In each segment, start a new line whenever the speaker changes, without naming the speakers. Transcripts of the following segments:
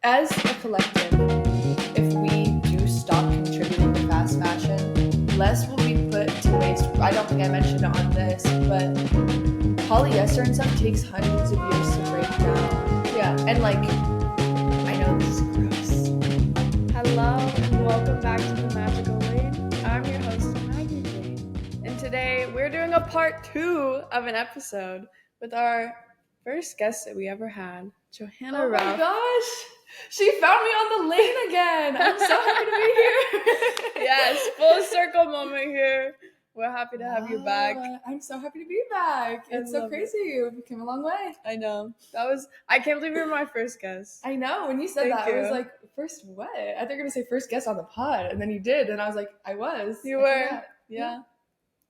as a collective, if we do stop contributing to fast fashion, less will be put to waste. I don't think I mentioned it on this, but polyester and stuff takes hundreds of years to break down.
Yeah.
And like, I know this is gross.
Hello and welcome back to the Magical Lane. I'm your host, Maggie Jane. And today we're doing a part 2 of an episode with our first guest that we ever had, JoHannah Ruff.
Oh my gosh! She found me on the lane again! I'm so happy to be here!
Yes, full circle moment here. We're happy to have you back.
I'm so happy to be back. It's so crazy. We came a long way.
I know. I can't believe you were my first guest.
I know. When you said that, I was like, first what? I thought you were going to say first guest on the pod. And then you did. And I was like, I was.
You were. Yeah.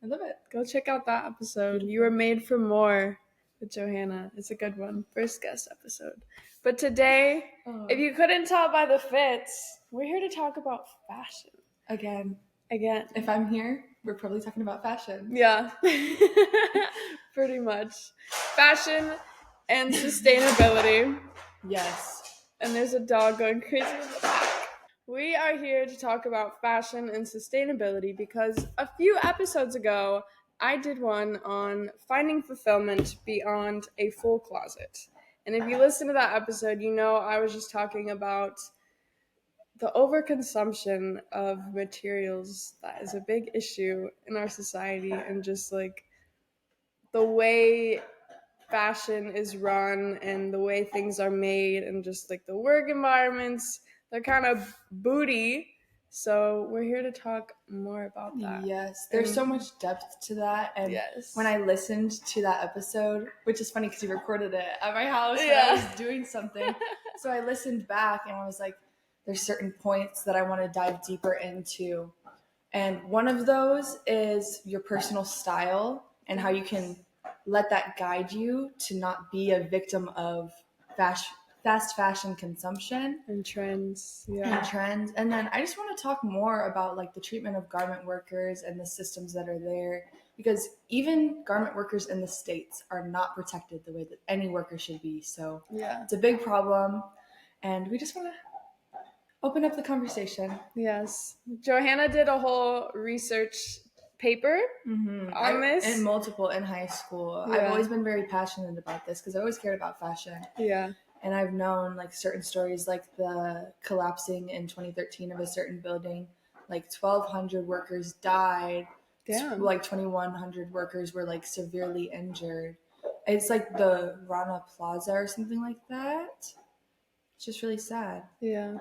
I love it.
Go check out that episode. You were made for more with JoHannah. It's a good one. First guest episode. But today, if you couldn't tell by the fits, we're here to talk about fashion.
Again.
If
I'm here, we're probably talking about fashion.
Yeah. Pretty much. Fashion and sustainability.
Yes.
And there's a dog going crazy in the back. We are here to talk about fashion and sustainability because a few episodes ago, I did one on finding fulfillment beyond a full closet. And if you listen to that episode, you know I was just talking about the overconsumption of materials that is a big issue in our society, and just like the way fashion is run and the way things are made and just like the work environments, they're kind of booty. So we're here to talk more about that.
Yes, there's so much depth to that. And when I listened to that episode, which is funny because you recorded it at my house when I was doing something. So I listened back and I was like, there's certain points that I want to dive deeper into. And one of those is your personal style and how you can let that guide you to not be a victim of fast fashion consumption
and trends.
And then I just want to talk more about like the treatment of garment workers and the systems that are there, because even garment workers in the States are not protected the way that any worker should be. So it's a big problem, and we just want to open up the conversation.
Yes. JoHannah did a whole research paper on this.
And multiple in high school. I've always been very passionate about this because I always cared about fashion.
Yeah.
And I've known like certain stories, like the collapsing in 2013 of a certain building. Like 1,200 workers died.
Damn.
Like 2,100 workers were like severely injured. It's like the Rana Plaza or something like that. It's just really sad.
Yeah.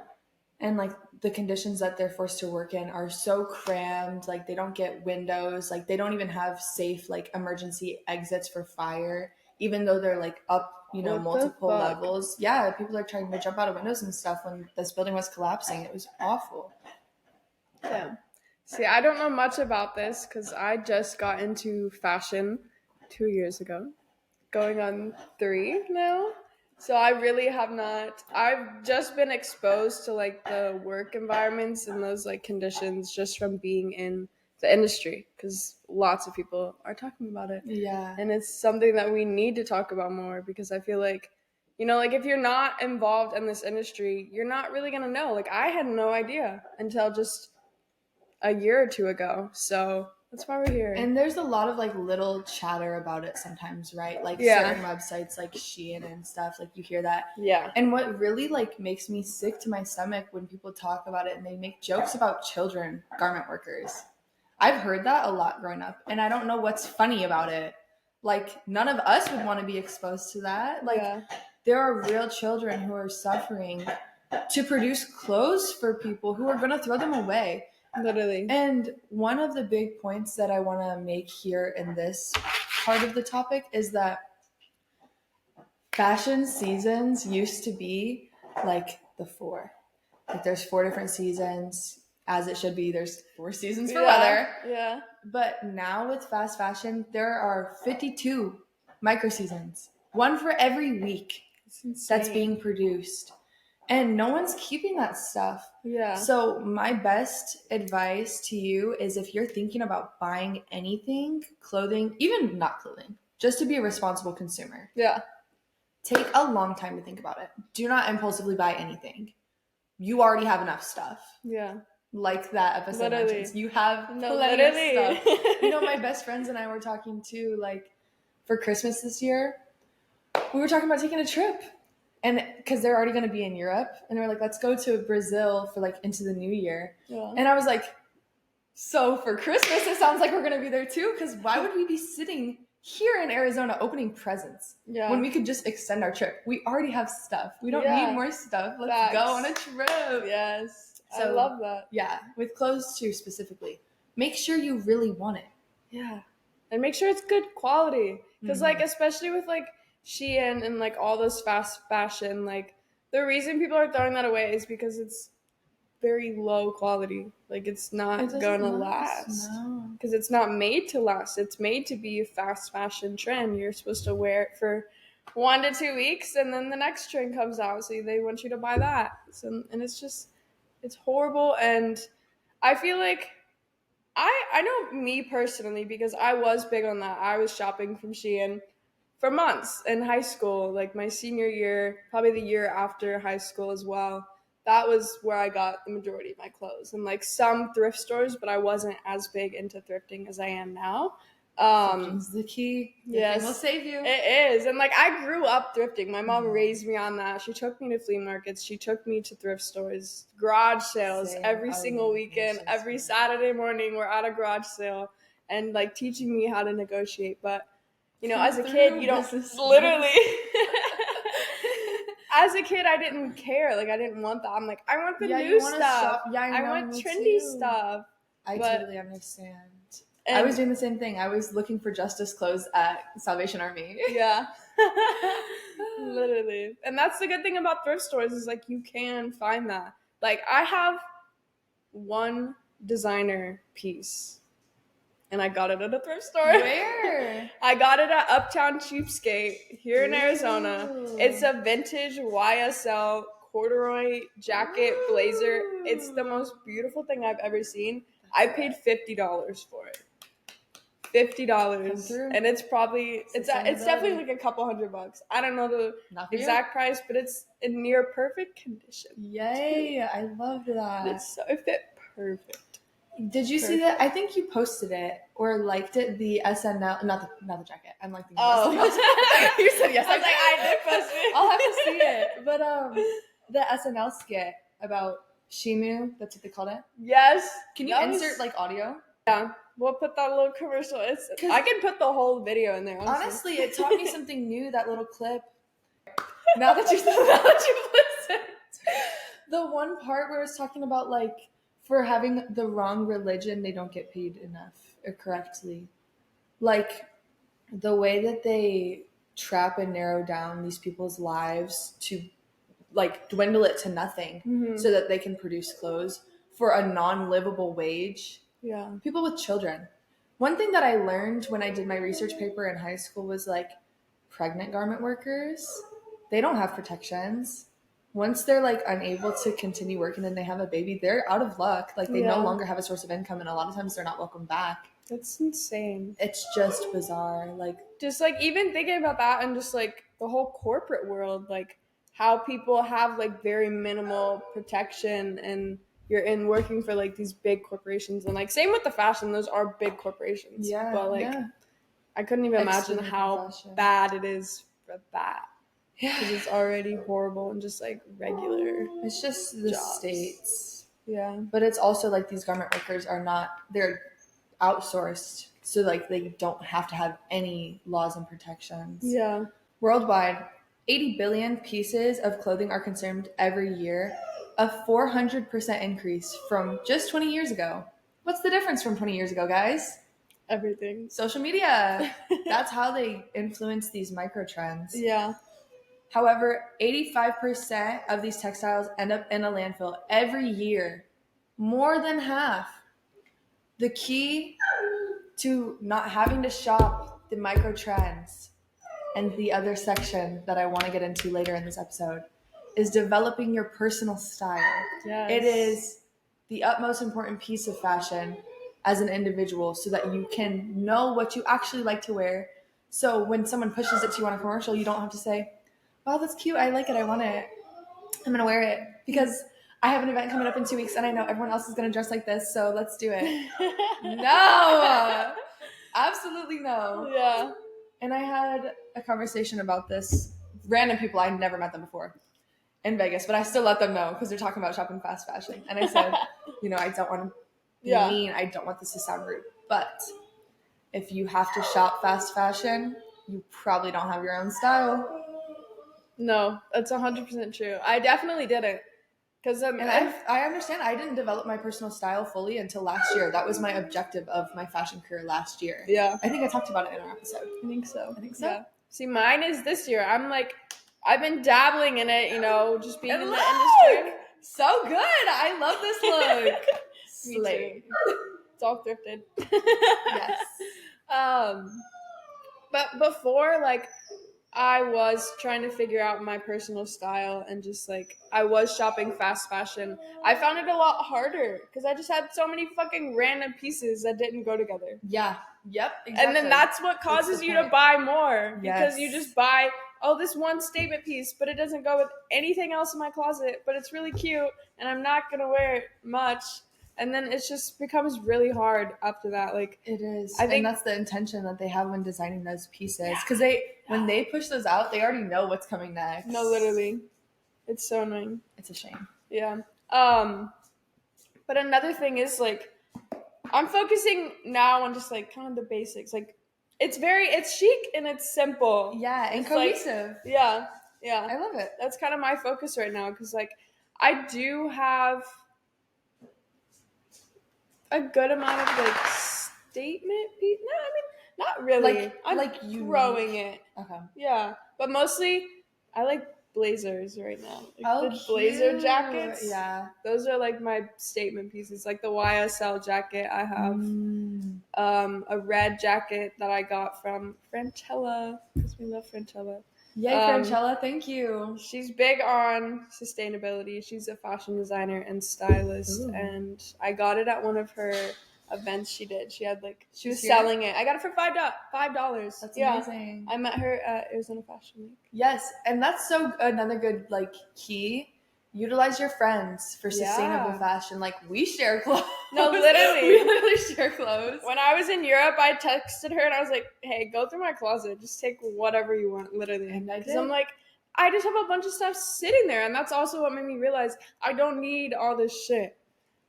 And like the conditions that they're forced to work in are so crammed. Like they don't get windows. Like they don't even have safe like emergency exits for fire, even though they're like up, multiple levels. Yeah, people are trying to jump out of windows and stuff when this building was collapsing. It was awful.
Yeah. See, I don't know much about this because I just got into fashion 2 years ago, going on 3 now. So I really have not. I've just been exposed to like the work environments and those like conditions just from being in the industry, because lots of people are talking about it.
Yeah.
And it's something that we need to talk about more, because I feel like, like if you're not involved in this industry, you're not really going to know. Like I had no idea until just a year or 2 ago. So that's why we're here.
And there's a lot of like little chatter about it sometimes, right? Like certain websites like Shein and stuff, like you hear that.
Yeah.
And what really like makes me sick to my stomach when people talk about it and they make jokes about children, garment workers. I've heard that a lot growing up, and I don't know what's funny about it. Like none of us would want to be exposed to that. Like there are real children who are suffering to produce clothes for people who are going to throw them away.
Literally.
And one of the big points that I want to make here in this part of the topic is that fashion seasons used to be like the 4. Like there's 4 different seasons, as it should be. There's 4 seasons for weather.
Yeah.
But now with fast fashion, there are 52 micro seasons, 1 for every week that's being produced. And no one's keeping that stuff.
Yeah.
So my best advice to you is, if you're thinking about buying anything, clothing, even not clothing, just to be a responsible consumer.
Yeah.
take a long time to think about it. Do not impulsively buy anything. You already have enough stuff.
Yeah.
Like that episode mentions. You have plenty
literally.
of stuff. You know, my best friends and I were talking too, like, for Christmas this year, we were talking about taking a trip. And because they're already going to be in Europe. And they were like, let's go to Brazil for, like, into the new year.
Yeah.
And I was like, so for Christmas, it sounds like we're going to be there too. Because why would we be sitting here in Arizona opening presents when we could just extend our trip? We already have stuff. We don't need more stuff. Let's go on a trip.
Yes.
So,
I love that.
Yeah. With clothes too, specifically. Make sure you really want it.
Yeah. And make sure it's good quality. Because, like, especially with, like, Shein and, like, all this fast fashion, like, the reason people are throwing that away is because it's very low quality. Like, it's not gonna last. Because it's not made to last. It's made to be a fast fashion trend. You're supposed to wear it for 1 to 2 weeks, and then the next trend comes out, so they want you to buy that. So, and it's just, it's horrible. And I feel like I know me personally, because I was big on that. I was shopping from Shein for months in high school, like my senior year, probably the year after high school as well. That was where I got the majority of my clothes, and like some thrift stores, but I wasn't as big into thrifting as I am now.
Thrifting's the key.
Yes,
will save you.
It is. And like, I grew up thrifting. My mom raised me on that. She took me to flea markets. She took me to thrift stores, garage sales every single weekend. Every Saturday morning, we're at a garage sale, and like teaching me how to negotiate. But you know, as a kid, you don't literally. As a kid, I didn't care. Like, I didn't want that. I'm like, I want the new stuff. I want trendy stuff.
I totally understand. I was doing the same thing. I was looking for Justice clothes at Salvation Army.
Yeah. Literally. And that's the good thing about thrift stores, is like, you can find that. Like, I have one designer piece, and I got it at a thrift store.
Where?
I got it at Uptown Cheapskate here in Arizona. It's a vintage YSL corduroy jacket blazer. It's the most beautiful thing I've ever seen. I paid $50 for it. $50, and it's probably it's definitely like a couple $100. I don't know the exact price, but it's in near perfect condition.
Yay! I loved that.
It fit perfect.
Did you see that? I think you posted it or liked it. The SNL, not the jacket. I'm like, you said yes.
I was like, I did post it.
I'll have to see it. But the SNL skit about Shimu. That's what they called it.
Yes.
Can you insert like audio?
Yeah. We'll put that little commercial. I can put the whole video in there.
Honestly, it taught me something new, that little clip. Now that you've listened. The one part where it's talking about, like, for having the wrong religion, they don't get paid enough or correctly. Like, the way that they trap and narrow down these people's lives to, like, dwindle it to nothing so that they can produce clothes for a non-livable wage.
Yeah.
People with children. One thing that I learned when I did my research paper in high school was, like, pregnant garment workers, they don't have protections. Once they're, like, unable to continue working and they have a baby, they're out of luck. Like, they no longer have a source of income, and a lot of times they're not welcome back.
That's insane.
It's just bizarre. Like,
just, like, even thinking about that, and just, like, the whole corporate world, like, how people have, like, very minimal protection, and you're in working for, like, these big corporations. And, like, same with the fashion. Those are big corporations.
Yeah.
But, like, I couldn't even imagine how bad it is for that. Yeah. Because it's already horrible and just, like, regular.
It's just the states.
Yeah.
But it's also, like, these garment workers they're outsourced. So, like, they don't have to have any laws and protections.
Yeah.
Worldwide, 80 billion pieces of clothing are consumed every year. A 400% increase from just 20 years ago. What's the difference from 20 years ago, guys?
Everything.
Social media. That's how they influence these micro trends.
Yeah.
However, 85% of these textiles end up in a landfill every year. More than half. The key to not having to shop the micro trends, and the other section that I want to get into later in this episode, is developing your personal style.
Yes.
It is the utmost important piece of fashion as an individual, so that you can know what you actually like to wear. So when someone pushes it to you on a commercial, you don't have to say, wow, that's cute. I like it. I want it. I'm going to wear it because I have an event coming up in 2 weeks and I know everyone else is going to dress like this. So let's do it. No, absolutely no.
Yeah.
And I had a conversation about this. Random people, I never met them before in Vegas, but I still let them know because they're talking about shopping fast fashion. And I said, I don't want to be mean. I don't want this to sound rude. But if you have to shop fast fashion, you probably don't have your own style.
No, that's 100% true. I definitely didn't.
I understand. I didn't develop my personal style fully until last year. That was my objective of my fashion career last year.
Yeah.
I think I talked about it in our episode.
I think so.
Yeah.
See, mine is this year. I've been dabbling in it, just being in the industry.
So good. I love this look.
Slay. It's all thrifted.
Yes.
But before, I was trying to figure out my personal style and just I was shopping fast fashion. I found it a lot harder because I just had so many fucking random pieces that didn't go together.
Yeah. Yep. Exactly.
And then that's what causes you to buy more because you just buy, this one statement piece, but it doesn't go with anything else in my closet, but it's really cute and I'm not going to wear it much. And then it just becomes really hard after that.
It is. I think that's the intention that they have when designing those pieces. Because when they push those out, they already know what's coming next.
No, literally. It's so annoying.
It's a shame.
Yeah. But another thing is I'm focusing now on just kind of the basics. It's chic and it's simple.
Yeah, and cohesive.
Yeah.
I love it.
That's kind of my focus right now because I do have a good amount of statement piece. No, I mean not really. I'm growing it.
Okay.
Yeah, but mostly I like blazers right now. The blazer jackets.
Yeah,
those are my statement pieces. The YSL jacket I have. A red jacket that I got from Frantella because we love Frantella.
Yay, Frantella, thank you.
She's big on sustainability. She's a fashion designer and stylist. Ooh. And I got it at one of her events she did. She had she was selling it. I got it for $5.
That's amazing.
I met her at Arizona Fashion Week.
Yes, and that's another good key. Utilize your friends for sustainable fashion. We share clothes.
No, literally.
We literally share clothes.
When I was in Europe, I texted her and I was like, hey, go through my closet. Just take whatever you want, literally.
And I did.
Because I'm I just have a bunch of stuff sitting there. And that's also what made me realize I don't need all this shit.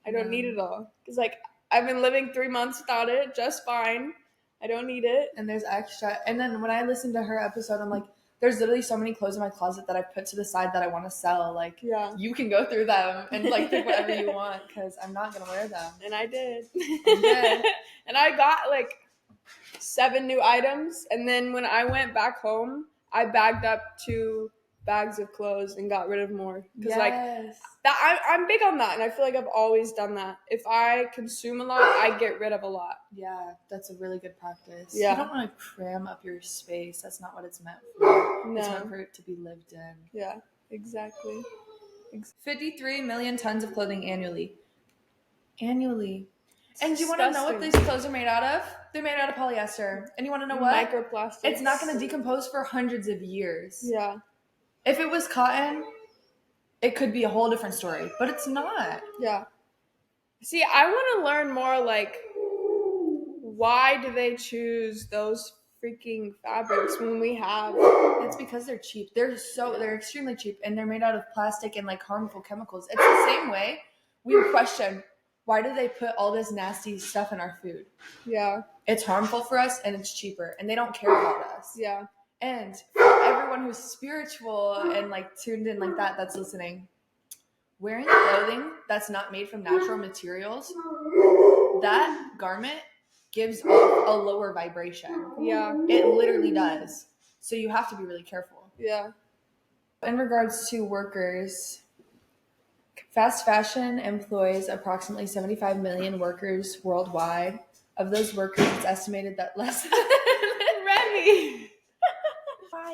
I don't need it all. Because I've been living 3 months without it just fine. I don't need it.
And there's extra. And then when I listened to her episode, I'm there's literally so many clothes in my closet that I put to the side that I want to sell. You can go through them and pick whatever you want because I'm not going to wear them.
And I did. And I got 7 new items. And then when I went back home, I bagged up 2 bags of clothes and got rid of more. Because I'm big on that. And I feel I've always done that. If I consume a lot, I get rid of a lot.
Yeah, that's a really good practice.
Yeah.
You don't want to cram up your space. That's not what it's meant for.
No.
It's meant for it to be lived in.
Yeah, exactly.
53 million tons of clothing annually. And do you want to know what these clothes are made out of? They're made out of polyester. And you want to know what?
Microplastics.
It's not going to decompose for hundreds of years.
Yeah.
If it was cotton, it could be a whole different story. But it's not.
Yeah. See, I want to learn more why do they choose those freaking fabrics when we have...
It's because they're cheap. They're extremely cheap, and they're made out of plastic and harmful chemicals. It's the same way we would question, why do they put all this nasty stuff in our food?
Yeah.
It's harmful for us and it's cheaper, and they don't care about us.
Yeah.
And for everyone who's spiritual and tuned in that's listening, wearing clothing that's not made from natural materials, that garment gives off a lower vibration.
Yeah.
It literally does. So you have to be really careful.
Yeah.
In regards to workers, fast fashion employs approximately 75 million workers worldwide. Of those workers, it's estimated that less than
Remy.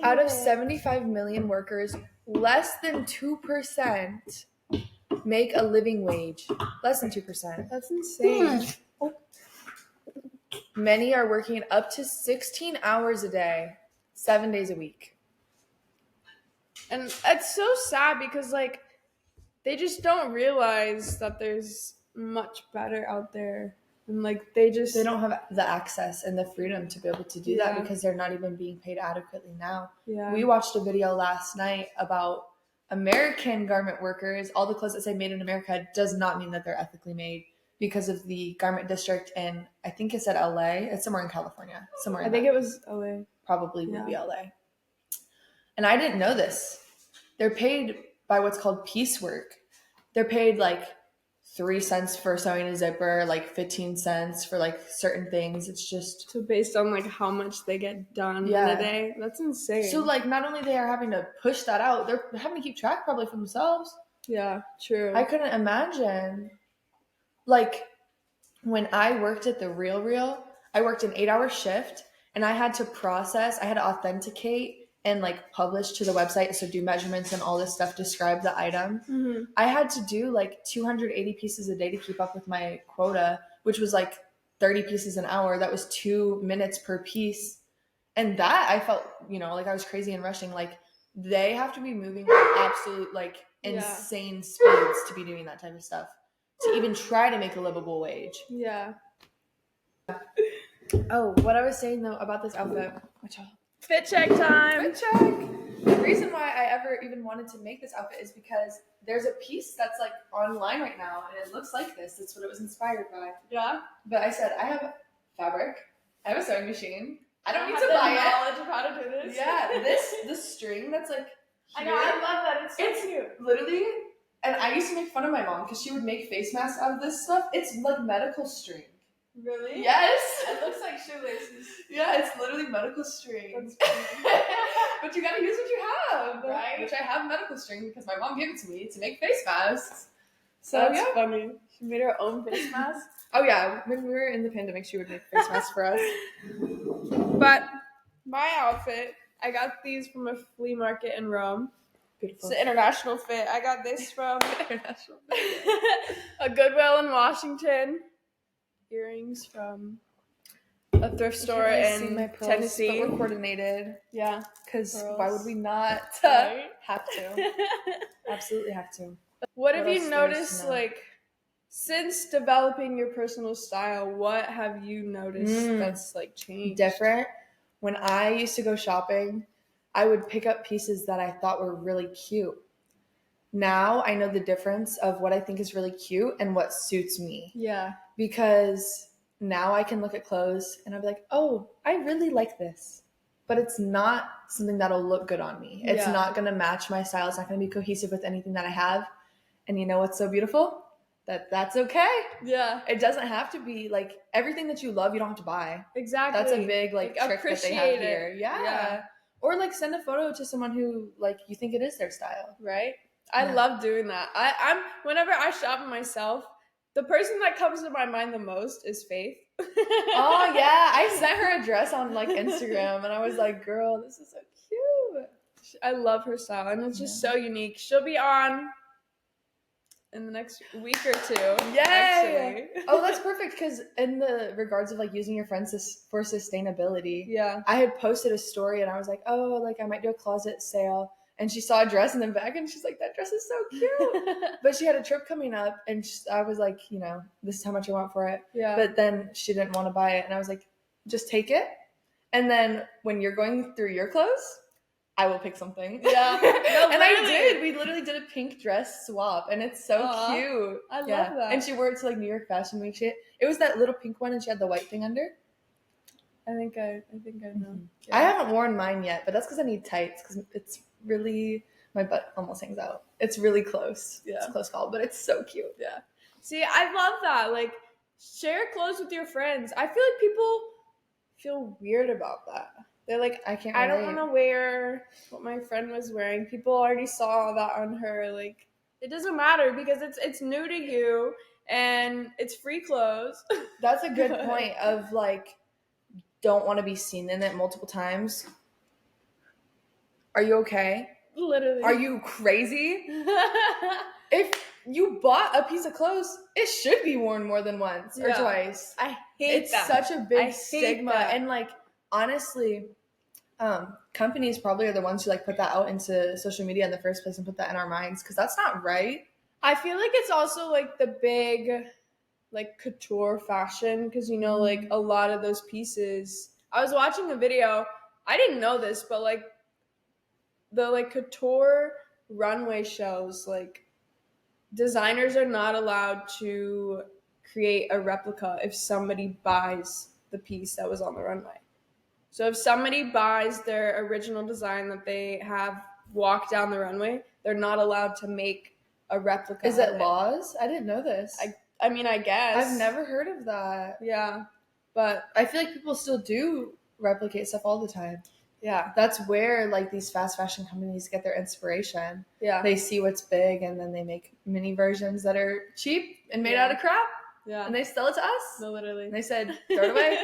Out of 75 million workers, less than 2% make a living wage. Less than 2%.
That's insane.
Many are working up to 16 hours a day, 7 days a week.
And it's so sad because, like, they just don't realize that there's much better out there. And, like, they
don't have the access and the freedom to be able to do that because they're not even being paid adequately now.
Yeah.
We watched a video last night about American garment workers. All the clothes that say made in America does not mean that they're ethically made because of the garment district in, I think it said LA. It's somewhere in California.
I think it was LA.
Probably will be LA. And I didn't know this. They're paid by what's called piecework. They're paid like 3 cents for sewing a zipper, like 15 cents for like certain things. It's just
so based on like how much they get done in a day. That's insane.
So like not only they are having to push that out, they're having to keep track probably for themselves.
Yeah, true.
I couldn't imagine. Like when I worked at the Real, I worked an 8-hour shift and I had to authenticate and like publish to the website, so do measurements and all this stuff, describe the item.
Mm-hmm.
I had to do like 280 pieces a day to keep up with my quota, which was like 30 pieces an hour. That was 2 minutes per piece. And that I felt, like I was crazy and rushing. Like they have to be moving at absolute like insane speeds to be doing that type of stuff, to even try to make a livable wage.
Yeah.
Oh, what I was saying though about this outfit.
Fit check time.
Fit check. The reason why I ever even wanted to make this outfit is because there's a piece that's like online right now and it looks like this. That's what it was inspired by.
Yeah.
But I said, I have fabric. I have a sewing machine. I don't need to buy it.
Knowledge of how to do this.
Yeah, the string that's like here,
I know, I love that. It's so cute.
Literally, and I used to make fun of my mom because she would make face masks out of this stuff. It's like medical string.
Really?
Yes.
It looks like shoelaces.
Yeah, it's literally medical string. But you gotta use what you have.
Right.
Which I have medical string because my mom gave it to me to make face masks.
So that's funny. She made her own face mask.
Oh yeah, when we were in the pandemic, she would make face masks for us.
But my outfit, I got these from a flea market in Rome.
Beautiful.
It's an international fit. I got this from a Goodwill in Washington. Earrings from a thrift store in Tennessee.
But we're coordinated.
Yeah.
Because why would we not have to? Absolutely have to.
What have you noticed, like, since developing your personal style, what have you noticed that's, like, changed?
Different. When I used to go shopping, I would pick up pieces that I thought were really cute. Now I know the difference of what I think is really cute and what suits me.
Yeah.
Because now I can look at clothes and I'll be like, oh, I really like this. But it's not something that'll look good on me. It's not going to match my style. It's not going to be cohesive with anything that I have. And you know what's so beautiful? That's okay.
Yeah.
It doesn't have to be like everything that you love, you don't have to buy.
Exactly.
That's a big like trick that they have here. Yeah. Or like send a photo to someone who like you think it is their style.
Right? I love doing that. I'm whenever I shop myself, the person that comes to my mind the most is Faith.
Oh yeah, I sent her a dress on like Instagram, and I was like, "Girl, this is so cute."
I love her style, and it's just so unique. She'll be on in the next week or two.
Yay!
Actually.
Oh, that's perfect because in the regards of like using your friends for sustainability,
yeah,
I had posted a story, and I was like, "Oh, like I might do a closet sale." And she saw a dress in the back, and she's like, "That dress is so cute." But she had a trip coming up, and I was like, this is how much I want for it.
Yeah.
But then she didn't want to buy it, and I was like, "Just take it, and then when you're going through your clothes, I will pick something."
Yeah. No,
and I did. We literally did a pink dress swap, and it's so cute.
I love that.
And she wore it to like New York Fashion Week shit. It was that little pink one, and she had the white thing under.
I think I know.
Mm-hmm. Yeah. I haven't worn mine yet, but that's because I need tights because it's really, my butt almost hangs out. It's really close. Yeah. It's a close call, but it's so cute.
Yeah. See, I love that. Like, share clothes with your friends. I feel like people feel weird about that. They're like, I don't want to wear what my friend was wearing. People already saw that on her. Like, it doesn't matter because it's new to you and it's free clothes.
That's a good point of like, don't want to be seen in it multiple times. Are you okay?
Literally.
Are you crazy? If you bought a piece of clothes, it should be worn more than once or twice.
I hate
it's
that.
It's such a big stigma. And like, honestly, companies probably are the ones who like put that out into social media in the first place and put that in our minds, because that's not right.
I feel like it's also like the big like couture fashion, because you know, like a lot of those pieces. I was watching a video, I didn't know this, but like the like couture runway shows, like designers are not allowed to create a replica if somebody buys the piece that was on the runway. So if somebody buys their original design that they have walked down the runway, they're not allowed to make a replica.
Is it laws? I didn't know this.
I mean, I guess.
I've never heard of that.
Yeah. But
I feel like people still do replicate stuff all the time.
Yeah.
That's where like these fast fashion companies get their inspiration.
Yeah.
They see what's big and then they make mini versions that are cheap and made out of crap.
Yeah.
And they sell it to us.
No, literally.
And they said, throw it away.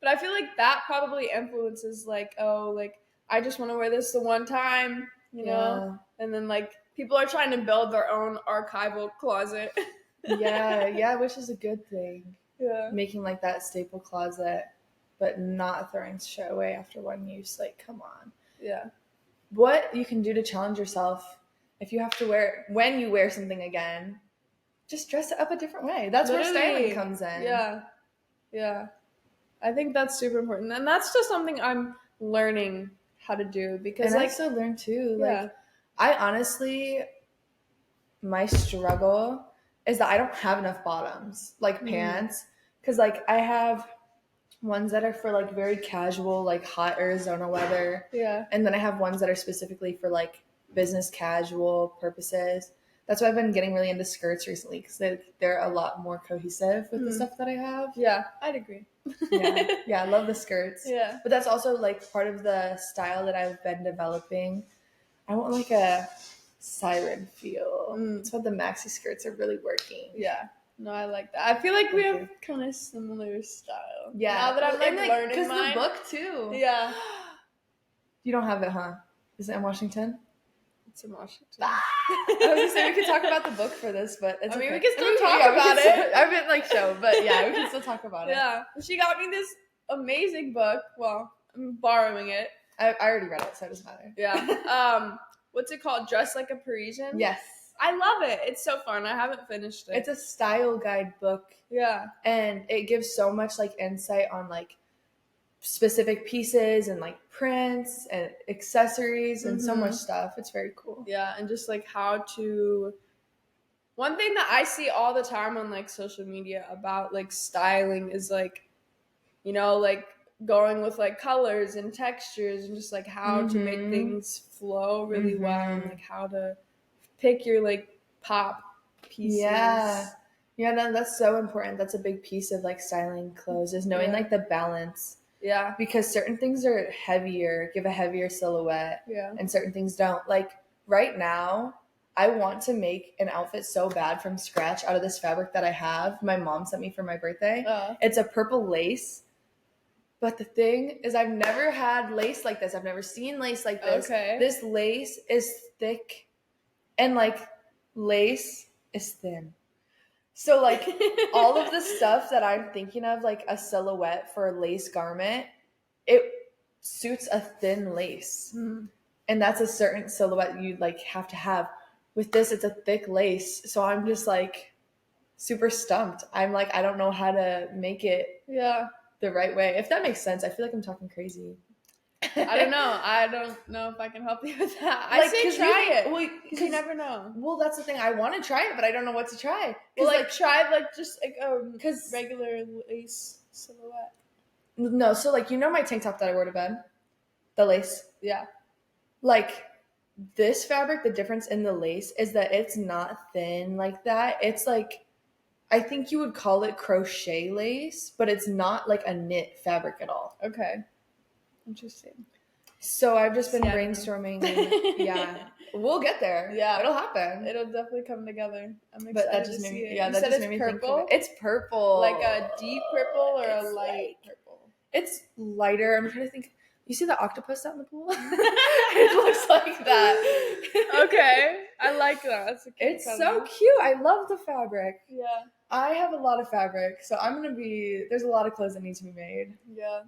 But I feel like that probably influences like, oh, like I just want to wear this the one time, you know? And then like people are trying to build their own archival closet.
Yeah, which is a good thing.
Yeah.
Making like that staple closet, but not throwing shit away after one use. Like, come on.
Yeah.
What you can do to challenge yourself if you have to wear, when you wear something again, just dress it up a different way. That's literally where styling comes in.
Yeah. Yeah. I think that's super important. And that's just something I'm learning how to do, because
and
like,
I still learn too.
Yeah.
Like, I honestly, my struggle is that I don't have enough bottoms, like pants. Because like I have ones that are for like very casual, like hot Arizona weather.
Yeah.
And then I have ones that are specifically for like business casual purposes. That's why I've been getting really into skirts recently, because they're a lot more cohesive with the stuff that I have.
Yeah, I'd agree.
Yeah, I love the skirts.
Yeah.
But that's also like part of the style that I've been developing. I want like a siren feel. That's why the maxi skirts are really working.
Yeah. No, I like that. I feel like we have kind of similar style.
Yeah.
Now that I'm like learning
because
mine.
the book too.
Yeah.
You don't have it, huh? Is it in Washington?
It's in Washington.
I was gonna say we could talk about the book for this, but it's
we
okay.
can still talk about it.
I mean, like show, but yeah, we can still talk about it.
Yeah. She got me this amazing book. Well, I'm borrowing it.
I already read it, so it doesn't matter.
Yeah. What's it called? Dress Like a Parisian?
Yes.
I love it. It's so fun. I haven't finished it.
It's a style guide book.
Yeah.
And it gives so much like insight on like specific pieces and like prints and accessories and so much stuff. It's very cool.
Yeah, and just like how to, one thing that I see all the time on like social media about like styling is like, you know, like going with like colors and textures and just like how to make things flow really well, and like how to pick your like pop pieces.
Yeah, that's so important. That's a big piece of like styling clothes, is knowing like the balance.
Yeah.
Because certain things are heavier, give a heavier silhouette.
Yeah.
And certain things don't. Like right now, I want to make an outfit so bad from scratch out of this fabric that I have. My mom sent me for my birthday. It's a purple lace. But the thing is, I've never had lace like this. I've never seen lace like this.
Okay.
This lace is thick and like lace is thin. So, like, all of the stuff that I'm thinking of, like a silhouette for a lace garment, it suits a thin lace. And that's a certain silhouette you, like, have to have. With this, it's a thick lace. So I'm just, like, super stumped. I'm, like, I don't know how to make it the right way. If that makes sense. I feel like I'm talking crazy.
I don't know. I don't know if I can help you with that. I say try it. Well, because you never know.
Well, that's the thing. I want to try it, but I don't know what to try.
Well, like try like just like regular lace silhouette.
No, so like, you know my tank top that I wore to bed? The lace?
Yeah.
Like this fabric, the difference in the lace is that it's not thin like that. It's like, I think you would call it crochet lace, but it's not like a knit fabric at all.
Okay. Interesting.
So I've just been brainstorming. And, we'll get there.
Yeah,
it'll happen.
It'll definitely come together. I'm excited
but that just
to
made
see
me.
it.
Yeah,
you
that
said
just
it's
made me
purple?
think of it. It's purple,
like a deep purple or a light purple.
It's lighter. I'm trying to think. You see the octopus out in the pool? It looks like that.
Okay, I like that. That's a cute
It's so cute. I love the fabric.
Yeah.
I have a lot of fabric, so I'm gonna be. There's a lot of clothes that need to be made.
Yeah,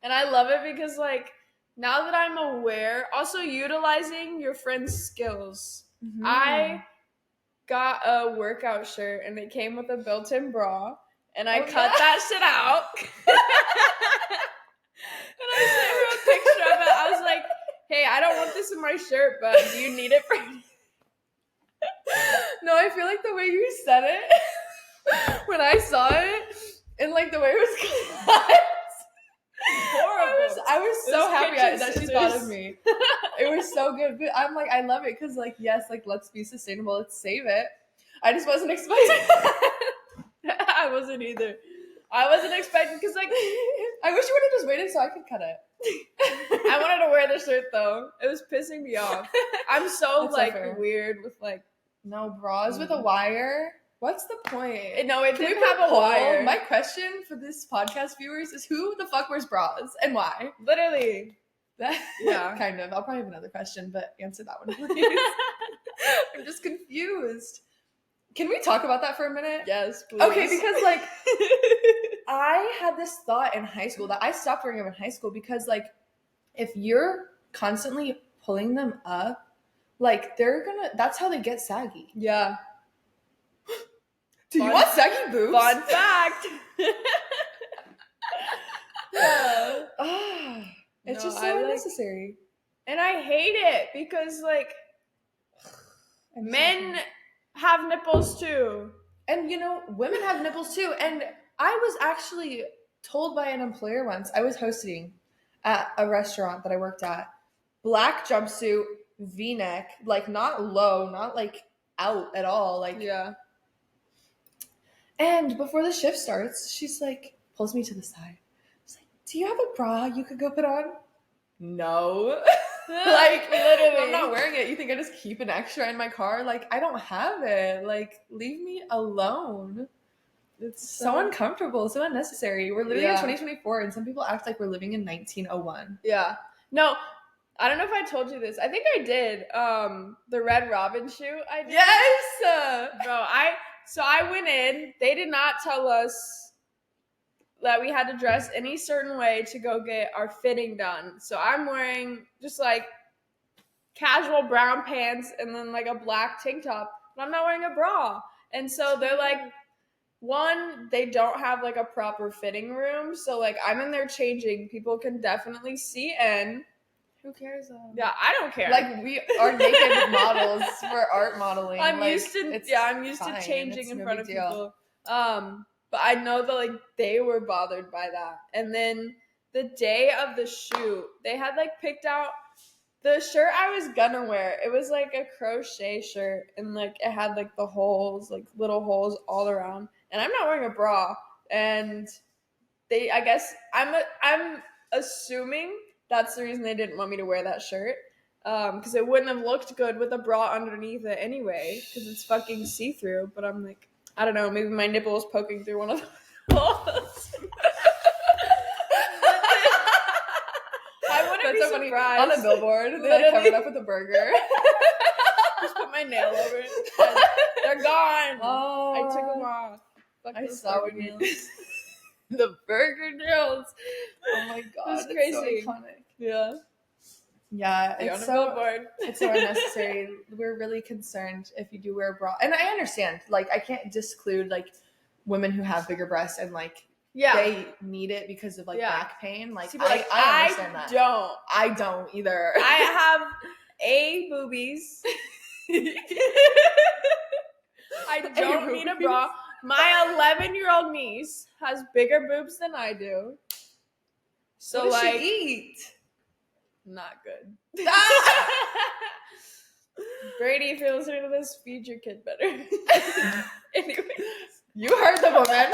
and I love it because like now that I'm aware, also utilizing your friend's skills.
Mm-hmm.
I got a workout shirt and it came with a built-in bra, and I cut that shit out. And I sent her a picture of it. I was like, hey, I don't want this in my shirt, but do you need it for
No, I feel like the way you said it when I saw it and like the way it was cut.
Horrible.
I was so happy that she thought of me. It was so good. But I'm like, I love it because like, yes, like let's be sustainable. Let's save it. I just wasn't expecting
I wasn't either. I wasn't expecting because like
I wish you would have just waited so I could cut it.
I wanted to wear the shirt though. It was pissing me off. I'm so
That's
like
so
weird with like
no bras with a wire. What's the point?
No, it
Can
didn't
we
have a wire.
My question for this podcast viewers is who the fuck wears bras and why?
Literally.
Yeah. Kind of. I'll probably have another question, but answer that one, please. I'm just confused. Can we talk about that for a minute?
Yes, please.
Okay, because like I had this thought in high school that I stopped wearing them in high school because like if you're constantly pulling them up, like that's how they get saggy.
Yeah.
Do you want saggy boobs?
Fun fact.
Yeah. It's just so unnecessary.
And I hate it because like men have nipples too.
And you know, women have nipples too. And I was actually told by an employer once, I was hosting at a restaurant that I worked at. Black jumpsuit, V-neck, like not low, not like out at all. Like
yeah.
And before the shift starts, she's like, pulls me to the side. She's like, do you have a bra you could go put on? No. Like, literally. I'm not wearing it. You think I just keep an extra in my car? Like, I don't have it. Like, leave me alone. It's so uncomfortable, so unnecessary. We're living in 2024, and some people act like we're living in 1901.
Yeah. No, I don't know if I told you this. I think I did. The Red Robin shoot I did.
Yes!
Bro, So I went in. They did not tell us that we had to dress any certain way to go get our fitting done. So I'm wearing just like casual brown pants and then like a black tank top, but I'm not wearing a bra. And so they're like, one, they don't have like a proper fitting room. So like I'm in there changing. People can definitely see in.
Who cares?
Yeah, I don't care.
Like we are naked models for art modeling.
I'm
like,
used to changing in front of people. But I know that like they were bothered by that. And then the day of the shoot, they had like picked out the shirt I was gonna wear. It was like a crochet shirt and like it had like the holes, like little holes all around. And I'm not wearing a bra. And I guess I'm assuming that's the reason they didn't want me to wear that shirt. Because it wouldn't have looked good with a bra underneath it anyway, because it's fucking see-through. But I'm like, I don't know, maybe my nipple is poking through one of the holes. I wouldn't be so surprised.
On the billboard, they like covered up with a burger.
Just put my nail over it. They're gone.
Oh,
I took them off.
I saw nails. The burger nails. Oh my god,
it's crazy.
So iconic.
Yeah.
Yeah, it's so unnecessary. We're really concerned if you do wear a bra. And I understand, like, I can't disclude, like, women who have bigger breasts and, like, they need it because of, like, back pain. Like, I understand that. I don't either.
I have A, boobies. I don't need a bra. My 11-year-old niece has bigger boobs than I do. So,
what does
like,
she eat?
Not good. Brady, if you're listening to this, feed your kid better. Anyways.
You heard the woman.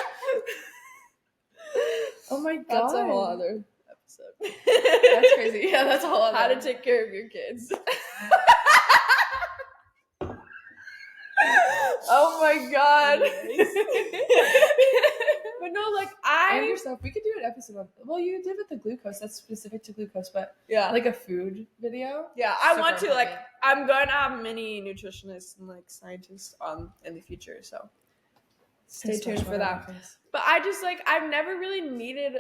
Oh my god.
That's a whole other episode.
That's crazy. Yeah, that's a whole other.
How to take care of your kids.
Oh my god.
But no, like
and yourself, we could do an episode of, well, you did with the glucose, that's specific to glucose, but like a food video.
Yeah, I want to, like, I'm going to have many nutritionists and like scientists in the future, so stay tuned for that. But I just like, I've never really needed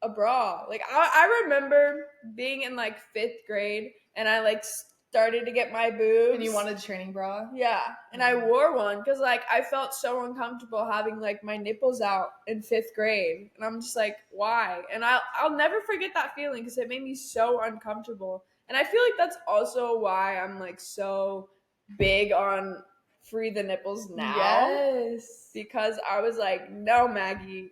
a bra. Like, I remember being in, like, 5th grade, and I, like, started to get my boobs.
And you wanted a training bra?
Yeah. And I wore one because, like, I felt so uncomfortable having, like, my nipples out in 5th grade. And I'm just like, why? And I'll never forget that feeling because it made me so uncomfortable. And I feel like that's also why I'm, like, so big on free the nipples now.
Yes.
Because I was like, no, Maggie,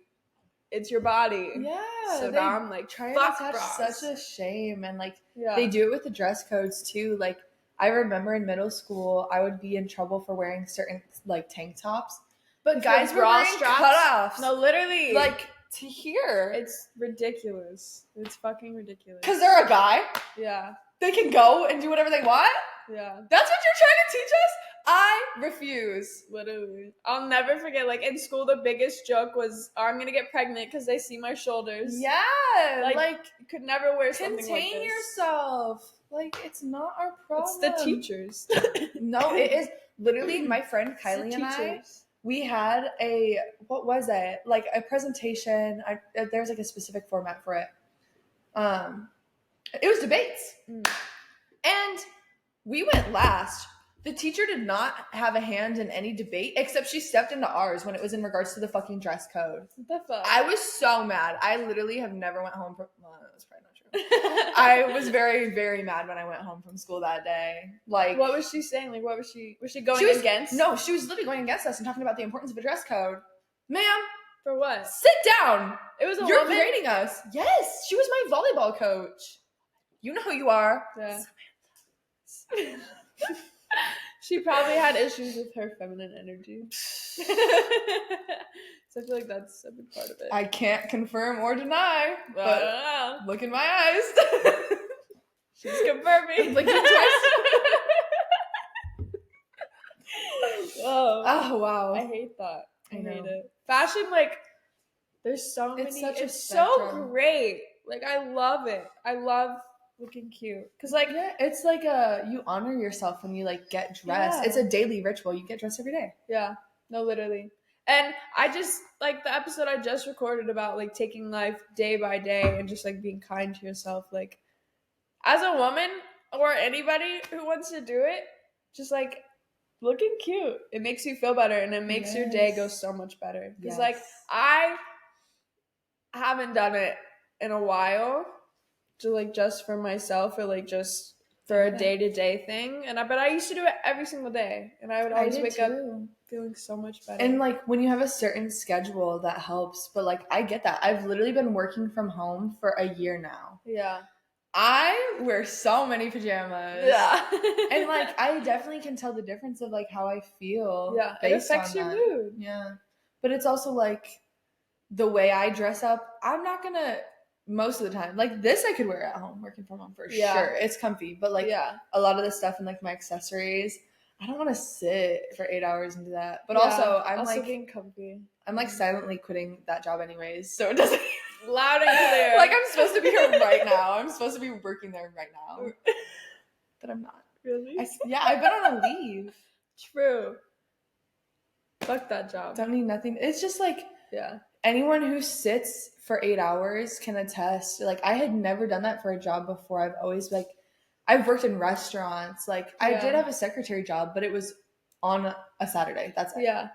it's your body.
Yeah.
So now I'm like,
trying
fuck
to attach
bras.
such a shame. And like, they do it with the dress codes too. Like, I remember in middle school, I would be in trouble for wearing certain like tank tops. But guys were wearing cutoffs.
No, literally.
Like, to here.
It's ridiculous. It's fucking ridiculous.
Because they're a guy?
Yeah.
They can go and do whatever they want?
Yeah.
That's what you're trying to teach us? I refuse.
Literally. I'll never forget, like, in school, the biggest joke was, oh, I'm going to get pregnant because they see my shoulders.
Yeah.
Like you could never wear something like this.
Contain yourself. Like, it's not our problem.
It's the teachers.
No, it is. Literally, my friend Kylie and I, we had what was it? Like, a presentation. There's, like, a specific format for it. It was debates. And we went last. The teacher did not have a hand in any debate, except she stepped into ours when it was in regards to the fucking dress code.
What the fuck?
I was so mad. I literally have never went home from... Well, that was probably not true. I was very, very mad when I went home from school that day. Like...
What was she saying? Like, what was she... Was she going against?
No, she was literally going against us and talking about the importance of a dress code. Ma'am.
For what?
Sit down.
It was a
You're
woman?
grading us. Yes. She was my volleyball coach. You know who you are.
Yeah. She probably had issues with her feminine energy. So I feel like that's a big part of it.
I can't confirm or deny, but
I don't know.
Look in my eyes.
She's confirming.
Like oh wow.
I hate that. I
know.
hate it. Fashion, like, there's so many. It's so great. Like, I love it. I love looking cute. Because, like,
yeah, it's like you honor yourself when you, like, get dressed. Yeah. It's a daily ritual. You get dressed every day.
Yeah. No, literally. And I just, like, the episode I just recorded about, like, taking life day by day and just, like, being kind to yourself. Like, as a woman or anybody who wants to do it, just, like, looking cute. It makes you feel better, and it makes your day go so much better. Because, like, I haven't done it in a while, to, like, just for myself or, like, just for a day-to-day thing. But I used to do it every single day, and I would always wake up feeling so much better.
And, like, when you have a certain schedule, that helps. But, like, I get that. I've literally been working from home for a year now.
Yeah.
I wear so many pajamas.
Yeah.
And, like, I definitely can tell the difference of, like, how I feel.
Yeah, it affects your mood.
Yeah. But it's also, like, the way I dress up, I'm not going to, most of the time, like, this I could wear at home, working from home for sure. It's comfy. But, like, a lot of the stuff and, like, my accessories, I don't want to sit for 8 hours and do that. But also, I'm, like,
being comfy.
I'm, like, silently quitting that job anyways, so it doesn't...
Loud and clear.
Like, I'm supposed to be here right now. I'm supposed to be working there right now. But I'm not.
Really?
I've been on a leave.
True. Fuck that job.
Don't need nothing. It's just, like...
Yeah.
Anyone who sits for 8 hours can attest. Like, I had never done that for a job before. I've always, like... I've worked in restaurants. Like, I did have a secretary job, but it was on a Saturday. That's it.
Yeah.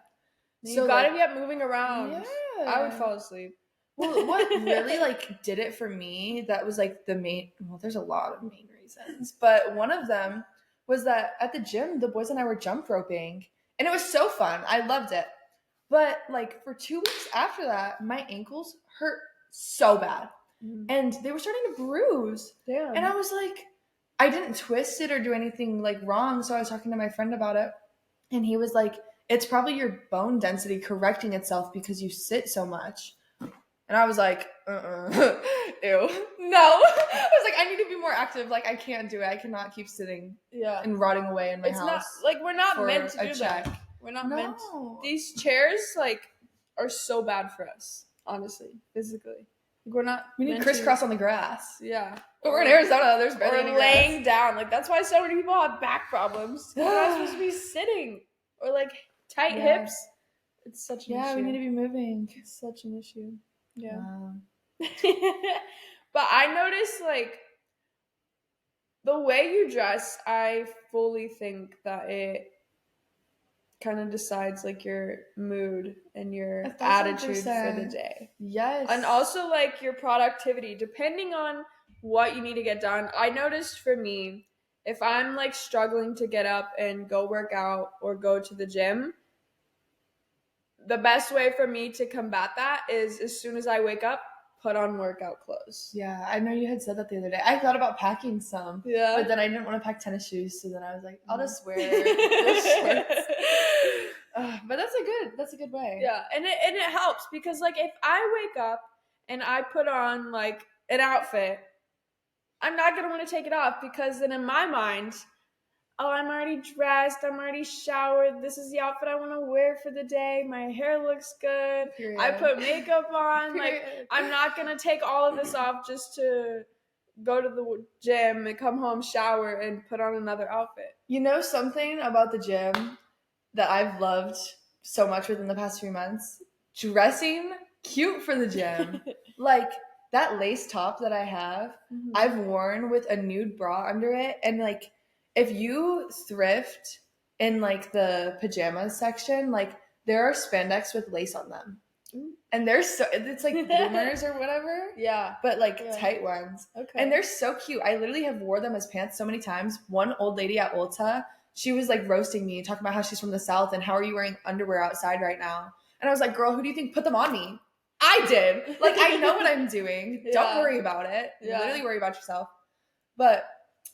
So you gotta be up moving around. Yeah. I would fall asleep.
Well, what really, like, did it for me, that was, like, the main... Well, there's a lot of main reasons. But one of them was that at the gym, the boys and I were jump roping. And it was so fun. I loved it. But, like, for 2 weeks after that, my ankles hurt so bad. And they were starting to bruise.
Damn.
And I was like... I didn't twist it or do anything, like, wrong. So I was talking to my friend about it. And he was like, it's probably your bone density correcting itself because you sit so much. And I was like, ew, no. I was like, I need to be more active. Like, I can't do it. I cannot keep sitting and rotting away in my house.
Not, like, we're not meant to do that. We're not meant to. These chairs, like, are so bad for us, honestly, physically. Like, we
need crisscross on the grass.
Yeah.
But we're in Arizona. There's barely any grass.
Or laying down. Like, that's why so many people have back problems. We're not supposed to be sitting. Or, like, tight hips. It's such an issue.
Yeah, we need to be moving.
It's such an issue. Yeah. But I noticed, like, the way you dress, I fully think that it kind of decides, like, your mood and your
1,000%.
attitude for the day.
Yes.
And also, like, your productivity, depending on what you need to get done. I noticed for me, if I'm, like, struggling to get up and go work out or go to the gym, the best way for me to combat that is as soon as I wake up, put on workout clothes.
Yeah, I know you had said that the other day. I thought about packing some, but then I didn't want to pack tennis shoes, so then I was like, I'll just wear the shorts. But that's a good way.
Yeah, and it helps because, like, if I wake up and I put on, like, an outfit, I'm not gonna want to take it off because then in my mind, oh, I'm already dressed, I'm already showered, this is the outfit I want to wear for the day, my hair looks good,
Period.
I put makeup on,
Period.
like, I'm not going to take all of this off just to go to the gym and come home, shower, and put on another outfit.
You know something about the gym that I've loved so much within the past few months? Dressing cute for the gym. Like, that lace top that I have, I've worn with a nude bra under it, and, like, if you thrift in, like, the pajamas section, like, there are spandex with lace on them. And they're it's like bloomers or whatever.
Yeah.
But, like, tight ones.
Okay.
And they're so cute. I literally have wore them as pants so many times. One old lady at Ulta, she was, like, roasting me, talking about how she's from the South and how are you wearing underwear outside right now? And I was like, girl, who do you think put them on me? I did. Like, I know what I'm doing. Don't worry about it. Literally worry about yourself. But...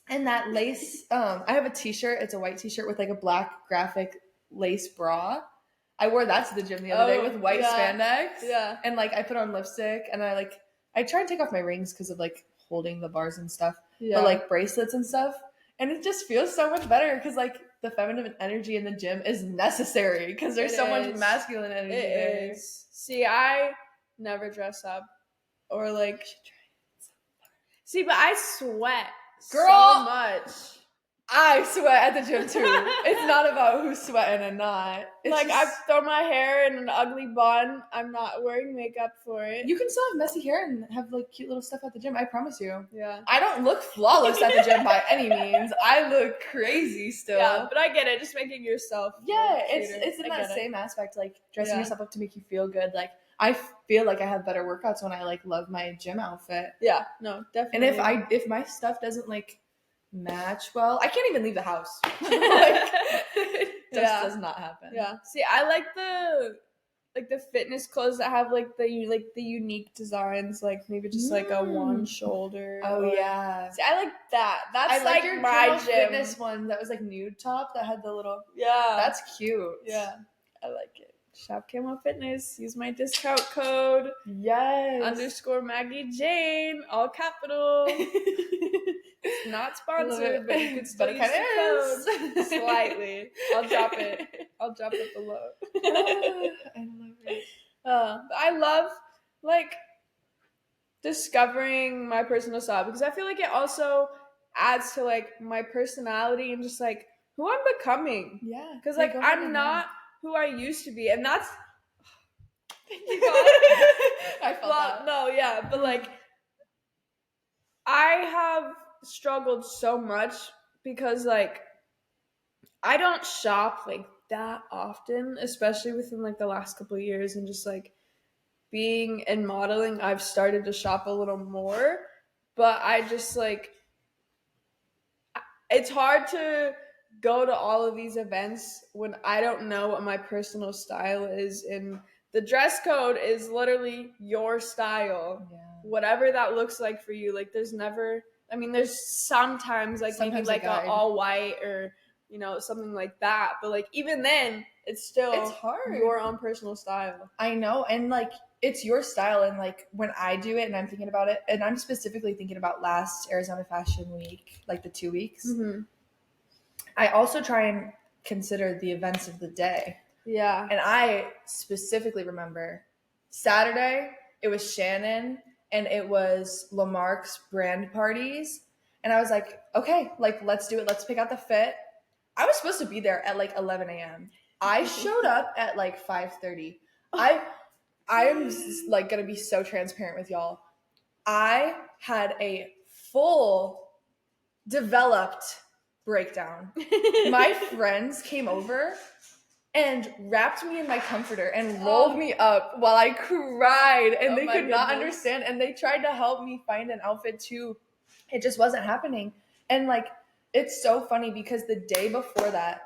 And that lace, I have a t-shirt. It's a white t-shirt with, like, a black graphic lace bra. I wore that to the gym the other day with white spandex.
Yeah.
And, like, I put on lipstick and I try and take off my rings because of, like, holding the bars and stuff. Yeah. But, like, bracelets and stuff. And it just feels so much better because, like, the feminine energy in the gym is necessary because there's so much masculine energy there.
It is. See, I never dress up or, like, see, but I sweat.
Girl,
so much.
I sweat at the gym too. It's not about who's sweating and not. It's
like, I've thrown my hair in an ugly bun. I'm not wearing makeup for it.
You can still have messy hair and have, like, cute little stuff at the gym. I promise you.
Yeah.
I don't look flawless at the gym by any means. I look crazy still.
Yeah, but I get it. Just making yourself.
Yeah, it's in that same aspect, like dressing yourself up to make you feel good. Like, I feel like I have better workouts when I, like, love my gym outfit.
Yeah, no, definitely.
And if my stuff doesn't, like, match well, I can't even leave the house. Like, it just does not happen.
Yeah. See, I like the fitness clothes that have, like, the unique designs, like maybe just like a one shoulder.
Oh yeah.
See, I like that. That's
I like your
my
Colonel
gym
Fitness one that was, like, nude top that had the little.
Yeah.
That's cute.
Yeah, I like it. Shop Camo Fitness. Use my discount code.
Yes.
_ Maggie Jane. All capital. It's not sponsored, but you can still use the code. Slightly. I'll drop it below.
I love it.
But I love, like, discovering my personal style because I feel like it also adds to, like, my personality and just, like, who I'm becoming.
Yeah.
Because, like, I'm not who I used to be, and that's
I felt that.
No, yeah, but, like, I have struggled so much because, like, I don't shop, like, that often, especially within, like, the last couple of years, and just, like, being in modeling, I've started to shop a little more, but I just, like, it's hard to go to all of these events when I don't know what my personal style is, and the dress code is literally your style. Yeah. Whatever that looks like for you. Like, there's sometimes, like, maybe, like, a all white or, you know, something like that, but, like, even then it's hard. Your own personal style.
I know, and, like, it's your style, and, like, when I do it and I'm thinking about it, and I'm specifically thinking about last Arizona Fashion Week, like, the 2 weeks, I also try and consider the events of the day.
Yeah.
And I specifically remember Saturday, it was Shannon, and it was Lamarck's brand parties, and I was like, okay, like, let's do it. Let's pick out the fit. I was supposed to be there at, like, 11 a.m. I showed up at, like, 5:30. I am, like, going to be so transparent with y'all. I had a full developed breakdown. My friends came over and wrapped me in my comforter and rolled me up while I cried, and they could not understand, and they tried to help me find an outfit too. It just wasn't happening. And like, it's so funny because the day before that,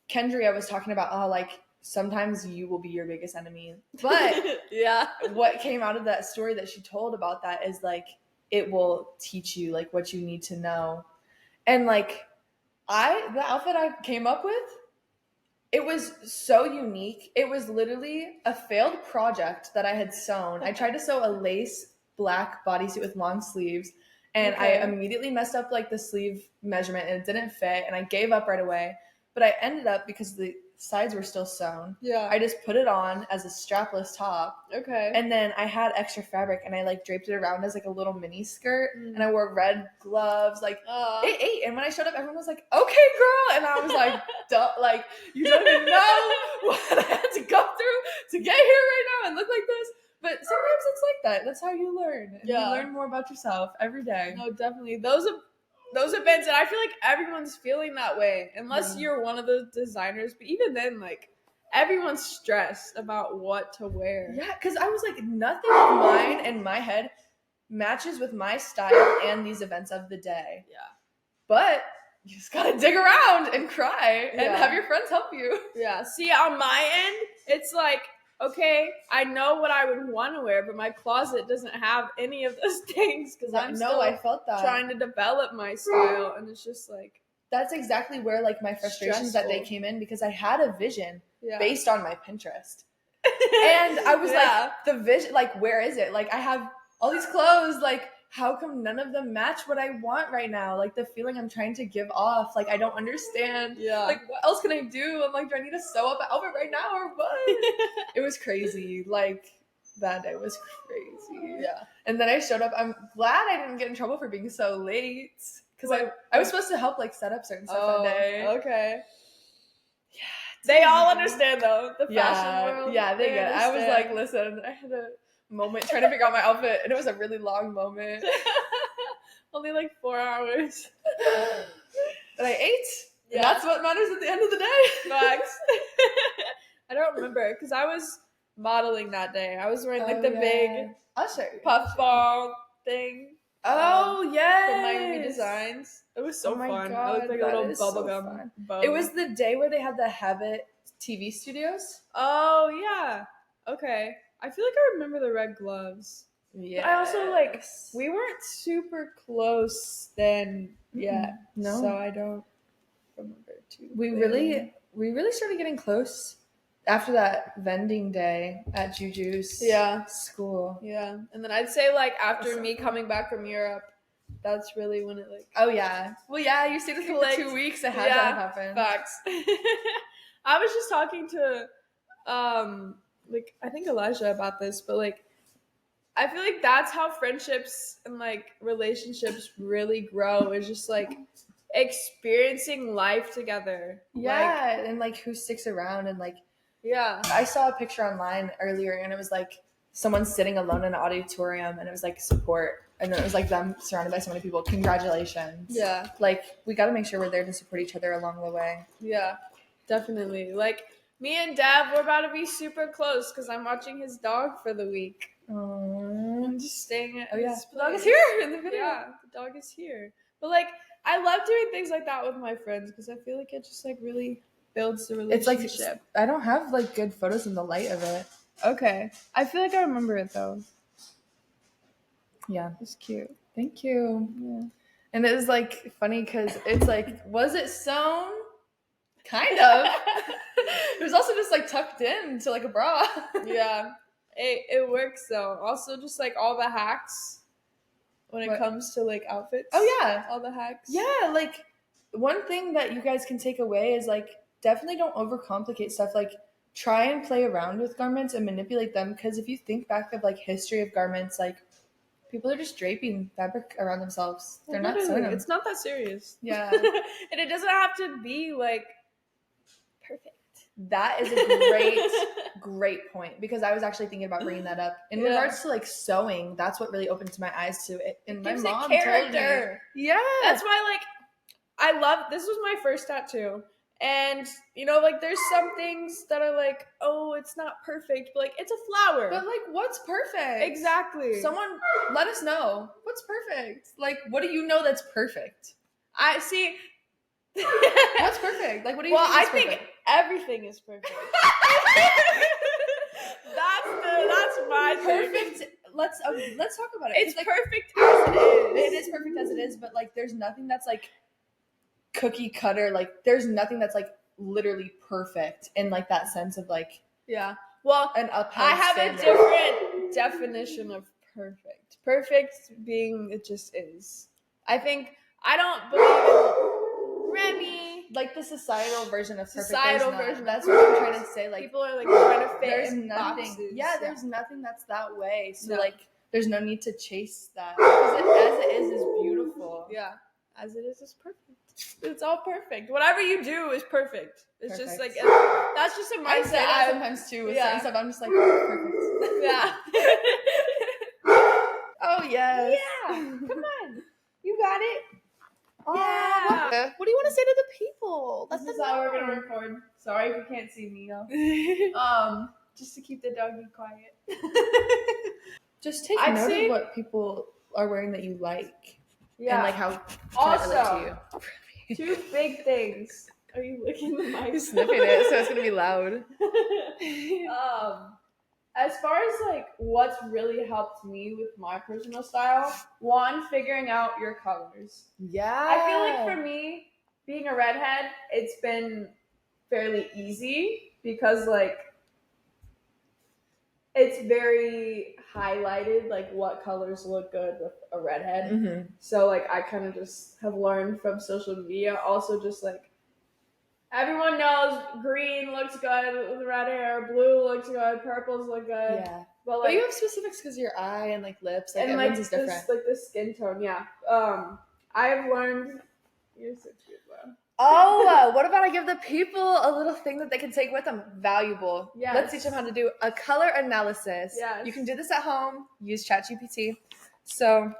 Kendria was talking about how like sometimes you will be your biggest enemy. But
yeah,
what came out of that story that she told about that is like it will teach you like what you need to know. And like the outfit I came up with, it was so unique. It was literally a failed project that I had sewn. I tried to sew a lace black bodysuit with long sleeves, and I immediately messed up like the sleeve measurement, and it didn't fit, and I gave up right away. But I ended up, because the sides were still sewn, I just put it on as a strapless top. And then I had extra fabric, and I like draped it around as like a little mini skirt, and I wore red gloves. Like it ate, and when I showed up, everyone was like, "Okay, girl," and I was like, "Duh!" Like, you don't even know what I had to go through to get here right now and look like this. But sometimes it's like that. That's how you learn. And you learn more about yourself every day.
No, definitely. Those events, and I feel like everyone's feeling that way, unless you're one of the designers. But even then, like, everyone's stressed about what to wear.
Yeah, because I was like, nothing of mine in my head matches with my style and these events of the day.
Yeah.
But you just gotta dig around and cry and have your friends help you.
Yeah. See, on my end, it's like, okay, I know what I would want to wear, but my closet doesn't have any of those things because I'm still
I felt that.
trying to develop my style, and it's just like,
that's exactly where like my frustrations that day came in, because I had a vision based on my Pinterest. And I was like, the vision, like, where is it? Like, I have all these clothes, like, how come none of them match what I want right now? Like, the feeling I'm trying to give off, like, I don't understand. Like, what else can I do? I'm like, do I need to sew up an outfit right now or what? It was crazy. Like, that day was crazy. Yeah. And then I showed up. I'm glad I didn't get in trouble for being so late, because I was supposed to help, like, set up certain stuff that day.
Okay.
Yeah.
They all understand, though, the fashion world.
Yeah, they get it. I was like, listen, I had a moment trying to figure out my outfit, and it was a really long moment.
Only like 4 hours.
But I ate. Yeah. And that's what matters at the end of the day.
Facts. I don't remember, because I was modeling that day. I was wearing like the big puffball thing.
Oh, yes.
From Miami Designs. It was so fun.
God,
I looked like a little bubblegum.
It was the day where they had the Habit TV studios.
Oh, yeah. Okay. I feel like I remember the red gloves. Yeah. I also, like, we weren't super close then yet.
No.
So I don't remember too.
We really started getting close after that vending day at Juju's school.
Yeah. And then I'd say, like, after me coming back from Europe, that's really when it, like...
Oh, yeah. Well, yeah, you stayed with me for 2 weeks. It had to have happened.
Facts. I was just talking to, like, I think Elijah about this, but, like, I feel like that's how friendships and, like, relationships really grow, is just, like, experiencing life together.
Yeah, like, and, like, who sticks around, and, like, I saw a picture online earlier, and it was, like, someone sitting alone in an auditorium, and it was, like, support, and then it was, like, them surrounded by so many people. Congratulations. Yeah. Like, we got to make sure we're there to support each other along the way.
Yeah, definitely. Like, me and Dad, we're about to be super close, because I'm watching his dog for the week. I'm just staying at his
the dog is here in the video.
Yeah, the dog is here. But, like, I love doing things like that with my friends, because I feel like it just, like, really builds the relationship.
It's like, I don't have, like, good photos in the light of it.
Okay. I feel like I remember it, though.
Yeah.
It's cute.
Thank you. Yeah. And it was, like, funny because it's, like, was it sewn? Kind of. It was also just, like, tucked in to, like, a bra.
Yeah. It works, though. Also, just, like, all the hacks when it comes to, like, outfits.
Oh, yeah.
All the hacks.
Yeah, like, one thing that you guys can take away is, like, definitely don't overcomplicate stuff. Like, try and play around with garments and manipulate them, because if you think back of, like, history of garments, like, people are just draping fabric around themselves. They're not sewing them.
It's not that serious.
Yeah.
And it doesn't have to be, like, perfect.
That is a great point, because I was actually thinking about bringing that up in regards to like sewing. That's what really opened my eyes to it. And my mom told me, yeah,
that's why like I love. This was my first tattoo. And, you know, like, there's some things that are like, oh, it's not perfect, but, like, it's a flower.
But, like, what's perfect?
Exactly.
Someone let us know. What's perfect? Like, what do you know that's perfect?
I see.
What's perfect? Like, what do you think is perfect?
I think everything is perfect. That's my
perfect. Let's talk about it.
It's like, perfect as it is.
It is perfect as it is, but, like, there's nothing that's, like, cookie cutter. Like, there's nothing that's like literally perfect in like that sense of like,
yeah, well,
an upheld
I have
standard.
A different definition of perfect being it just is. I think I don't believe in Remy,
like the societal version of perfect.
That's
what I'm trying to say. Like,
people are like trying to fit
there's
in
nothing
boxes.
there's nothing that's that way, so
no.
like there's no need to chase that, because as it is beautiful.
Yeah, as it is perfect. It's all perfect. Whatever you do is perfect. It's just like that's just a mindset.
I say that sometimes too with certain stuff. I'm just like, perfect.
Yeah.
Oh yes.
Yeah. Come on. You got it.
Yeah. What do you want to say to the people?
This is how we're gonna record. Sorry if you can't see me though. Just to keep the doggy quiet.
Just take note of what people are wearing that you like.
Yeah.
And like how
also
relate to you.
2 big things. Are you licking the mic?
You're sniffing it, so it's gonna be loud.
As far as like what's really helped me with my personal style, 1, figuring out your colors.
Yeah.
I feel like for me, being a redhead, it's been fairly easy because like it's very highlighted, like what colors look good with a redhead.
Mm-hmm.
So like I kind of just have learned from social media. Also, just like everyone knows green looks good with red hair, blue looks good, purples look good.
Yeah,
but like
you have specifics because your eye and like lips, like
and
everyone's
like
is different.
Like the skin tone. Yeah. I have learned. You're so cute, though.
Oh, what about I give the people a little thing that they can take with them? Valuable.
Yes.
Let's teach them how to do a color analysis.
Yes.
You can do this at home. Use ChatGPT. So,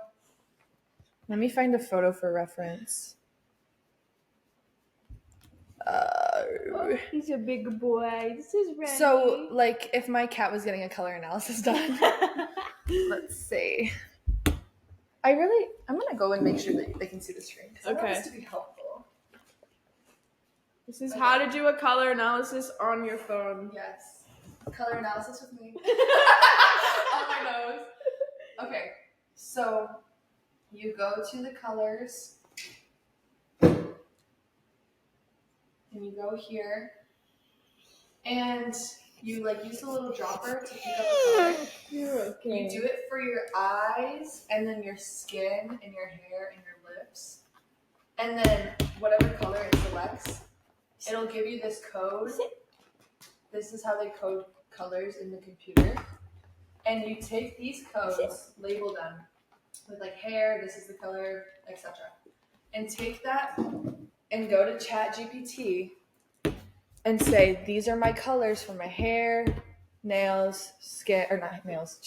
let me find a photo for reference.
He's a big boy. This is Remy.
So, like, if my cat was getting a color analysis done, let's see. I'm gonna go and make sure that they can see the screen.
Okay.
I want this to be helpful.
This is how to do a color analysis on your phone.
Yes. Color analysis with me. On my nose. Okay. So you go to the colors and you go here and you like use the little dropper to pick up the color.
Okay.
You do it for your eyes and then your skin and your hair and your lips. And then whatever color it selects, it'll give you this code. This is how they code colors in the computer. And you take these codes, label them with like hair, this is the color, etc. And take that and go to ChatGPT and say, these are my colors for my hair, nails, skin, or not nails.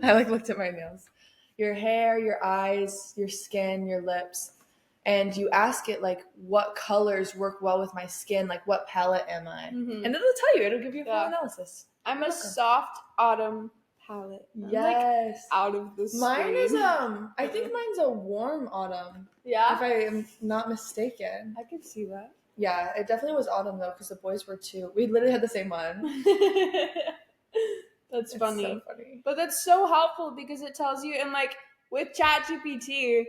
I like looked at my nails. Your hair, your eyes, your skin, your lips. And you ask it, like, what colors work well with my skin? Like, what palette am I? Mm-hmm. And it'll tell you. It'll give you a full analysis.
I'm a soft autumn palette.
Yes.
Like, out of the screen.
Mine is, I think mine's a warm autumn.
Yeah?
If I am not mistaken.
I can see that.
Yeah, it definitely was autumn, though, because the boys were too. We literally had the same one.
That's funny.
So funny.
But that's so helpful because it tells you, and, like, with ChatGPT,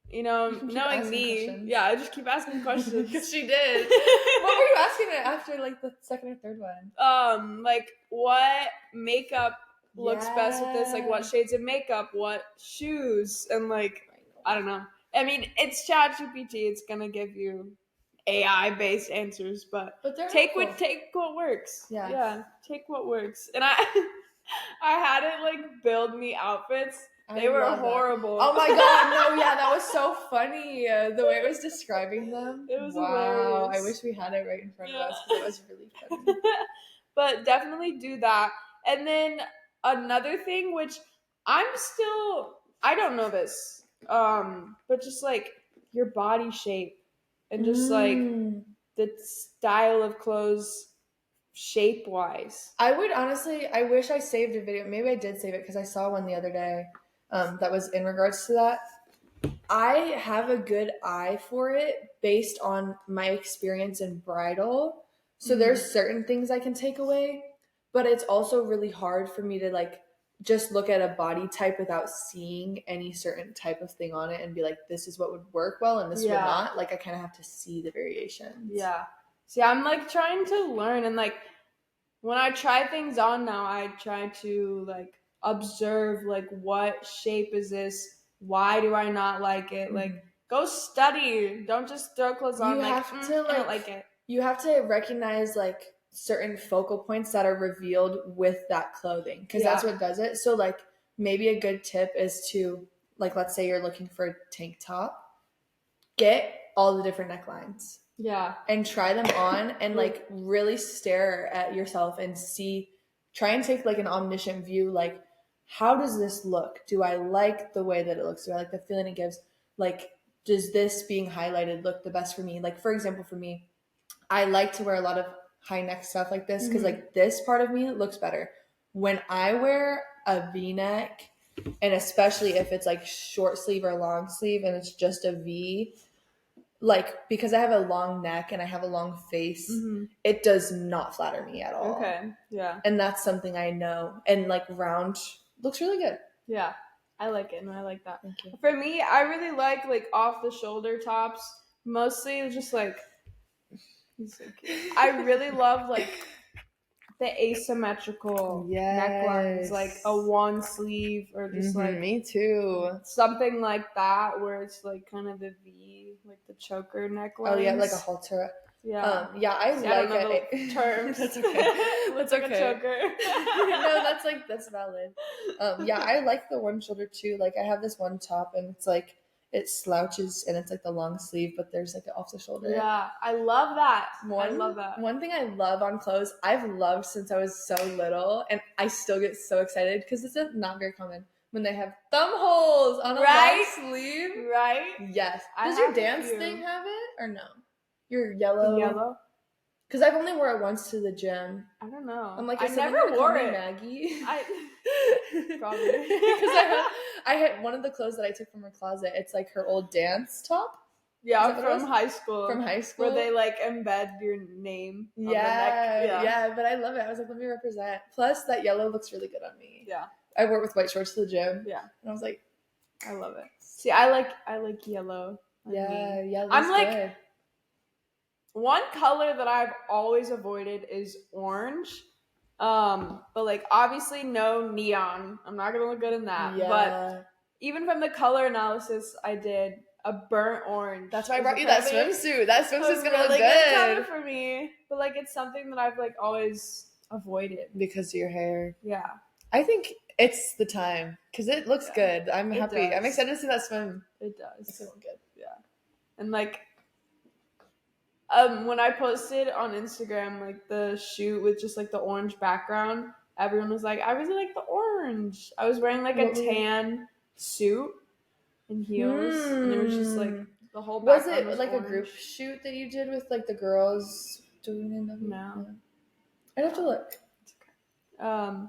you know, knowing me, questions. I just keep asking questions.
Because she did. What were you asking it after, like, the second or third one?
Like, what makeup looks best with this? Like, what shades of makeup? What shoes? And, like, I don't know. I mean, it's ChatGPT. It's gonna give you AI-based answers, but take what works. Yeah, take what works. And I had it, like, build me outfits. They were horrible.
Oh my god, no, yeah, that was so funny. The way it was describing them.
It was hilarious.
I wish we had it right in front of us because it was really funny.
But definitely do that. And then another thing, which I don't know this, but just like your body shape and just like the style of clothes shape wise.
I wish I saved a video. Maybe I did save it because I saw one the other day that was in regards to that. I have a good eye for it based on my experience in bridal. So there's certain things I can take away, but it's also really hard for me to like just look at a body type without seeing any certain type of thing on it and be like, this is what would work well and this would not. Like I kind of have to see the variations.
Yeah. See, I'm like trying to learn, and like when I try things on now, I try to like observe like what shape is this? Why do I not like it? Like go study. Don't just throw clothes on. I don't like it.
You have to recognize like certain focal points that are revealed with that clothing because that's what does it. So like maybe a good tip is to like, let's say you're looking for a tank top, get all the different necklines.
Yeah.
And try them on and like really stare at yourself and try and take like an omniscient view. Like, how does this look? Do I like the way that it looks? Do I like the feeling it gives? Like, does this being highlighted look the best for me? Like, for example, for me, I like to wear a lot of high neck stuff like this because like this part of me looks better. When I wear a V-neck, and especially if it's like short sleeve or long sleeve and it's just a V, like because I have a long neck and I have a long face, it does not flatter me at all.
Okay, yeah.
And that's something I know. And like round looks really good.
Yeah, I like it and I like that.
Thank you.
For me, I really like off the shoulder tops. Mostly just like, he's so cute. I really love like the asymmetrical necklines, like a one sleeve or just like
me too,
something like that where it's like kind of the V, like the choker necklines.
Oh yeah, like a halter.
Yeah.
I like it.
Terms.
That's okay.
That's like a choker.
No, that's valid. I like the one shoulder too. Like I have this one top and it's like it slouches and it's like the long sleeve, but there's like an off the shoulder.
Yeah, I love that. I love that.
One thing I love on clothes, I've loved since I was so little, and I still get so excited because it's not very common when they have thumb holes on a long sleeve.
Right?
Yes. Does your dance thing have it or no? Your yellow?
Yellow?
Because I've only wore it once to the gym.
I don't know.
I'm like,
I never wore it.
Maggie.
Probably.
Because I had one of the clothes that I took from her closet. It's like her old dance top.
Yeah, from high school.
From high school.
Where they like embed your name on the neck.
Yeah, but I love it. I was like, let me represent. Plus, that yellow looks really good on me.
Yeah.
I wore it with white shorts to the gym.
Yeah.
And I was like,
I love it. See, I like yellow.
Yellow's
I'm like,
good.
One color that I've always avoided is orange. But like obviously no neon. I'm not gonna look good in that. Yeah. But even from the color analysis I did, a burnt orange.
That's why I brought you that swimsuit. That swimsuit's gonna look good
color for me. But like it's something that I've like always avoided.
Because of your hair.
Yeah.
I think it's the time because it looks good. I'm happy. I'm excited to see that swim.
It does.
It's gonna look good.
Yeah. And like when I posted on Instagram like the shoot with just like the orange background, everyone was like, I really like the orange. I was wearing like a tan suit and heels, and it was just like the whole background was like orange.
A group shoot that you did with like the girls doing it?
No.
I'd have to look.
It's okay.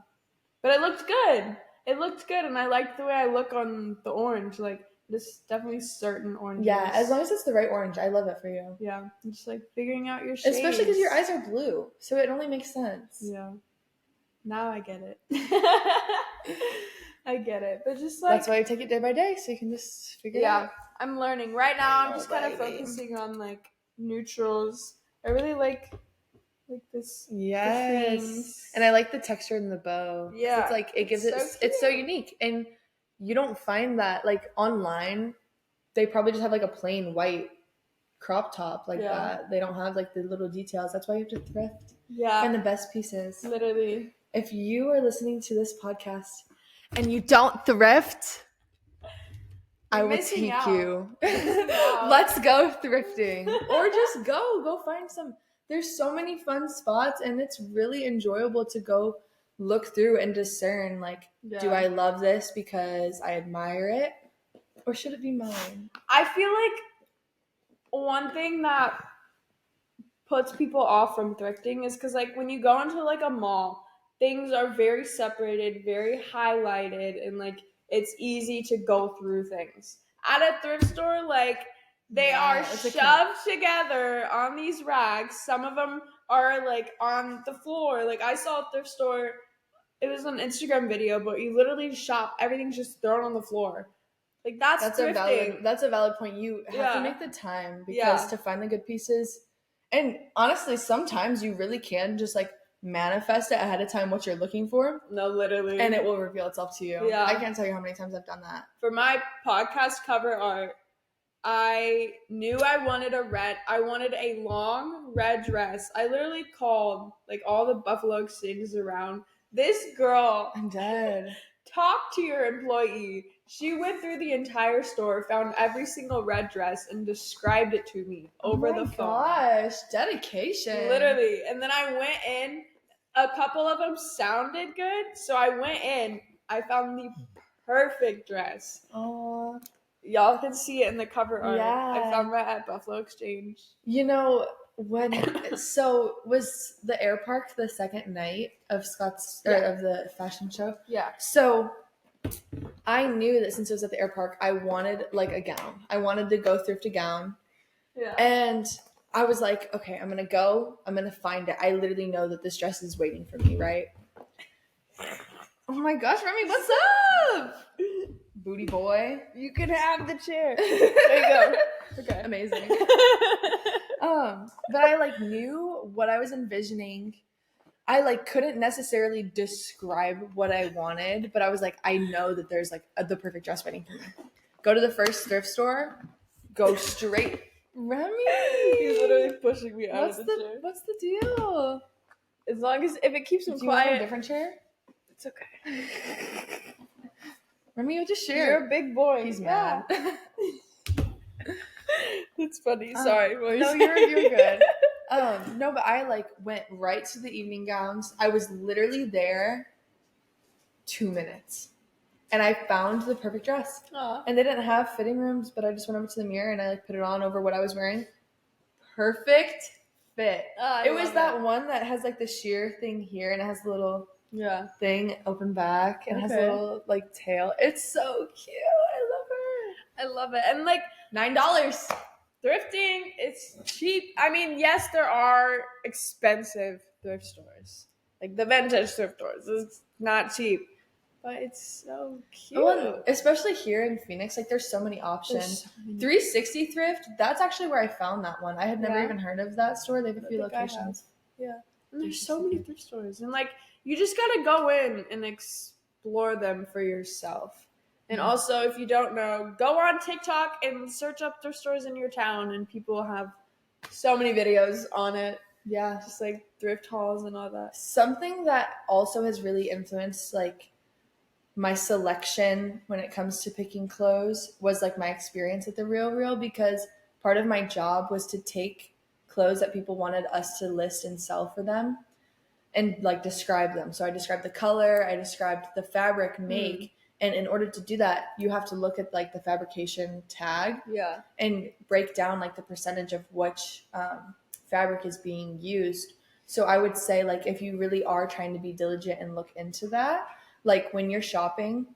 But it looked good. It looked good, and I liked the way I look on the orange. Like, there's definitely certain oranges.
Yeah, as long as it's the right orange, I love it for you.
Yeah, I'm just like figuring out your shades.
Especially because your eyes are blue, so it only makes sense.
Yeah. Now I get it. I get it, but just like
that's why you take it day by day, so you can just figure it out.
Yeah, I'm learning right now. I'm just kind of focusing on like neutrals. I really like this.
Yes, and I like the texture in the bow.
Yeah,
it's like it gives it's so unique, and you don't find that like online. They probably just have like a plain white crop top like that. They don't have like the little details. That's why you have to thrift.
Yeah,
and the best pieces.
Literally,
if you are listening to this podcast and you don't thrift, I will take you. Let's go thrifting, or just go find some there's so many fun spots, and it's really enjoyable to go look through and discern, like, do I love this because I admire it, or should it be mine?
I feel like one thing that puts people off from thrifting is because, like, when you go into, like, a mall, things are very separated, very highlighted, and, like, it's easy to go through things. At a thrift store, like, they are shoved together on these racks. Some of them are, like, on the floor. Like, I saw a thrift store, it was an Instagram video, but you literally shop, everything's just thrown on the floor. Like, that's thrifting.
That's a valid point. You have to make the time, because to find the good pieces, and honestly, sometimes you really can just, like, manifest it ahead of time what you're looking for.
No, literally.
And it will reveal itself to you. Yeah. I can't tell you how many times I've done that.
For my podcast cover art, I knew I wanted a long red dress. I literally called, like, all the Buffalo exchanges around. This girl,
I'm dead.
Talk to your employee. She went through the entire store, found every single red dress, and described it to me over the phone.
Oh my gosh, dedication.
Literally. And then I went in. A couple of them sounded good, so I went in. I found the perfect dress.
Oh,
y'all can see it in the cover art.
Yeah.
I found that at Buffalo Exchange.
You know, so was the air park the second night of of the fashion show?
Yeah.
So I knew that since it was at the air park, I wanted, like, a gown. I wanted to go thrift a gown.
Yeah.
And I was like, okay, I'm going to find it. I literally know that this dress is waiting for me, right? Oh my gosh, Remy, what's up? Booty boy.
You can have the chair. There you go.
Okay. Amazing. But I, like, knew what I was envisioning. I, like, couldn't necessarily describe what I wanted, but I was like, I know that there's, like, the perfect dress waiting for me. Go to the first thrift store, go straight. Remy!
He's literally pushing me out of the chair.
What's the deal?
As long as, if it keeps him
quiet. Do
quiet.
You want a different chair?
It's okay.
Remy, you just share.
You're a big boy.
He's mad.
It's funny. Sorry.
No, you're good. No, but I, like, went right to the evening gowns. I was literally there 2 minutes. And I found the perfect dress.
Aww.
And they didn't have fitting rooms, but I just went over to the mirror and I, like, put it on over what I was wearing. Perfect fit. It was that one that has, like, the sheer thing here, and it has the little thing open back, and it has a little, like, tail. It's so cute.
I love it. And, like,
$9.
Thrifting, it's cheap. I mean, yes, there are expensive thrift stores. Like, the vintage thrift stores. It's not cheap. But it's so cute.
Well, especially here in Phoenix, like, there's so many options. 360 Thrift, that's actually where I found that one. I had never even heard of that store. They have a few locations.
Yeah. And there's so many thrift stores. And, like, you just gotta go in and explore them for yourself. And also, if you don't know, go on TikTok and search up thrift stores in your town, and people have so many videos on it.
Yeah.
Just, like, thrift hauls and all that.
Something that also has really influenced, like, my selection when it comes to picking clothes was, like, my experience at the Real, because part of my job was to take clothes that people wanted us to list and sell for them and, like, describe them. So I described the color, I described the fabric, make, and in order to do that, you have to look at, like, the fabrication tag and break down, like, the percentage of which fabric is being used. So I would say, like, if you really are trying to be diligent and look into that, like, when you're shopping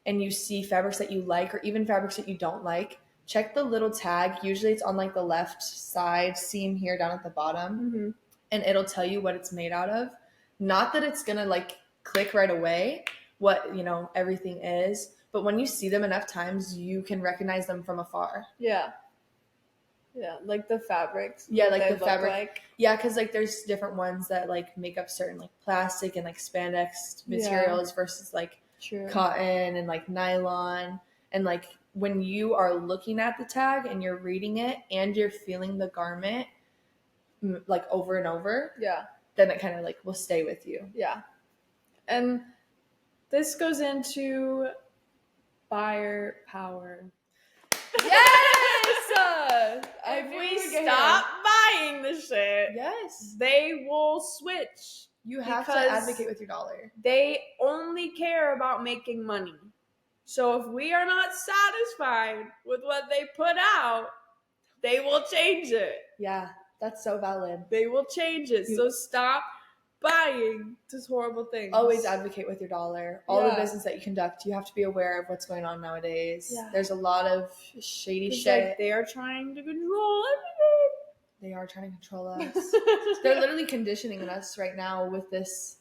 and you see fabrics that you like, or even fabrics that you don't like, check the little tag. Usually it's on, like, the left side seam here down at the bottom, and it'll tell you what it's made out of. Not that it's gonna, like, click right away what, you know, everything is, but when you see them enough times, you can recognize them from afar.
Yeah, like the fabrics.
Yeah, like the fabric. Like. Yeah, because, like, there's different ones that, like, make up certain, like, plastic and, like, spandex materials versus, like, cotton and, like, nylon. And, like, when you are looking at the tag and you're reading it and you're feeling the garment, like, over and over, then it kind of, like, will stay with you.
Yeah. And this goes into buyer power.
Yes! So
If we stop buying the shit,
yes,
they will switch.
You have to advocate with your dollar.
They only care about making money. So if we are not satisfied with what they put out, they will change it.
Yeah, that's so valid.
They will change it. So stop buying these horrible things.
Always advocate with your dollar. All the business that you conduct, you have to be aware of what's going on nowadays. Yeah. There's a lot of shady shit.
Like, they are trying to control everything.
They are trying to control us. They're literally conditioning us right now with this,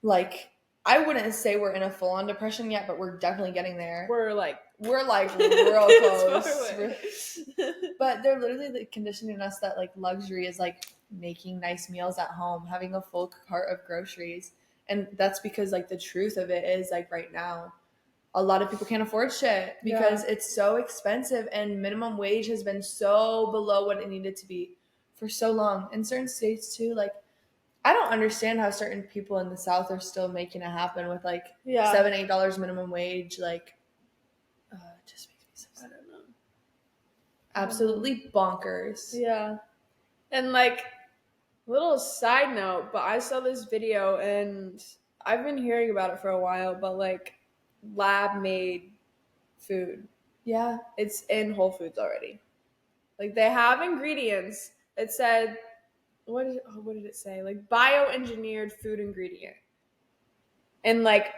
like, I wouldn't say we're in a full-on depression yet, but we're definitely getting there.
We're like
real close. But they're literally conditioning us that, like, luxury is, like, making nice meals at home, having a full cart of groceries. And that's because, like, the truth of it is, like, right now, a lot of people can't afford shit because it's so expensive, and minimum wage has been so below what it needed to be for so long. In certain states, too, like, I don't understand how certain people in the South are still making it happen with, like, $7-8 minimum wage. Like, it just makes me so sad. I don't know. Absolutely bonkers.
Yeah. And, like, little side note, but I saw this video, and I've been hearing about it for a while, but, like, lab-made food.
Yeah.
It's in Whole Foods already. Like, they have ingredients. It said... What did it say? Like, bioengineered food ingredient. And, like,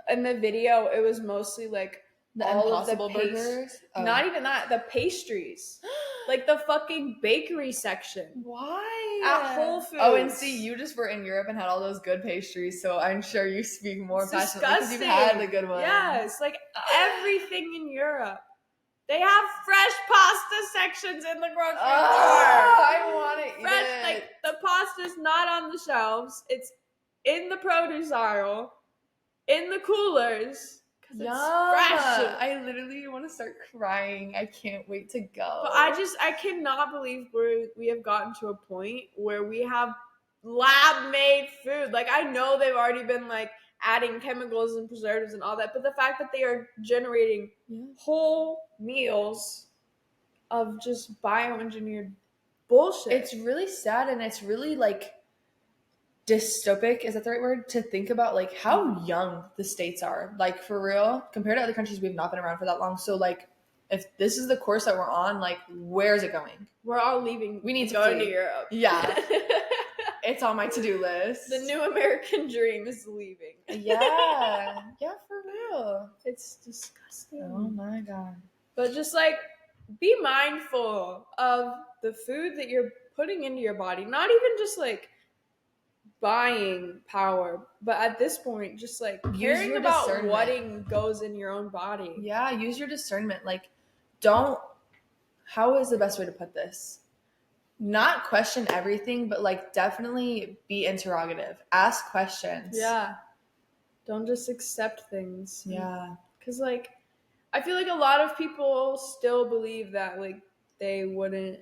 in the video, it was mostly, like,
the
all
Impossible
of the
burgers.
Not even that. The pastries. Like, the fucking bakery section.
Why?
At Whole Foods.
Oh, and see, you just were in Europe and had all those good pastries, so I'm sure you speak more passionately because you've had the good ones.
Yes, like, everything in Europe. They have fresh pasta sections in the grocery store.
I want to eat
fresh,
it.
Like, the pasta's not on the shelves. It's in the produce aisle, in the coolers. Because it's fresh.
I literally want to start crying. I can't wait to go.
But I cannot believe we have gotten to a point where we have lab-made food. Like, I know they've already been, like, adding chemicals and preservatives and all that, but the fact that they are generating whole meals of just bioengineered bullshit.
It's really sad, and it's really, like, dystopic, is that the right word? To think about, like, how young the states are. Like, for real, compared to other countries, we've not been around for that long. So, like, if this is the course that we're on, like, where's it going?
We're all leaving.
We need to
go to Europe.
Yeah. It's on my to-do list.
The new American dream is leaving.
Yeah. Yeah, for real.
It's disgusting.
Oh my God.
But just, like, be mindful of the food that you're putting into your body. Not even just, like, buying power, but at this point, just, like, caring about what goes in your own body.
Yeah, use your discernment. Like, how is the best way to put this? Not question everything, but, like, definitely be interrogative. Ask questions.
Yeah. Don't just accept things.
Yeah.
Because, like, I feel like a lot of people still believe that, like, they wouldn't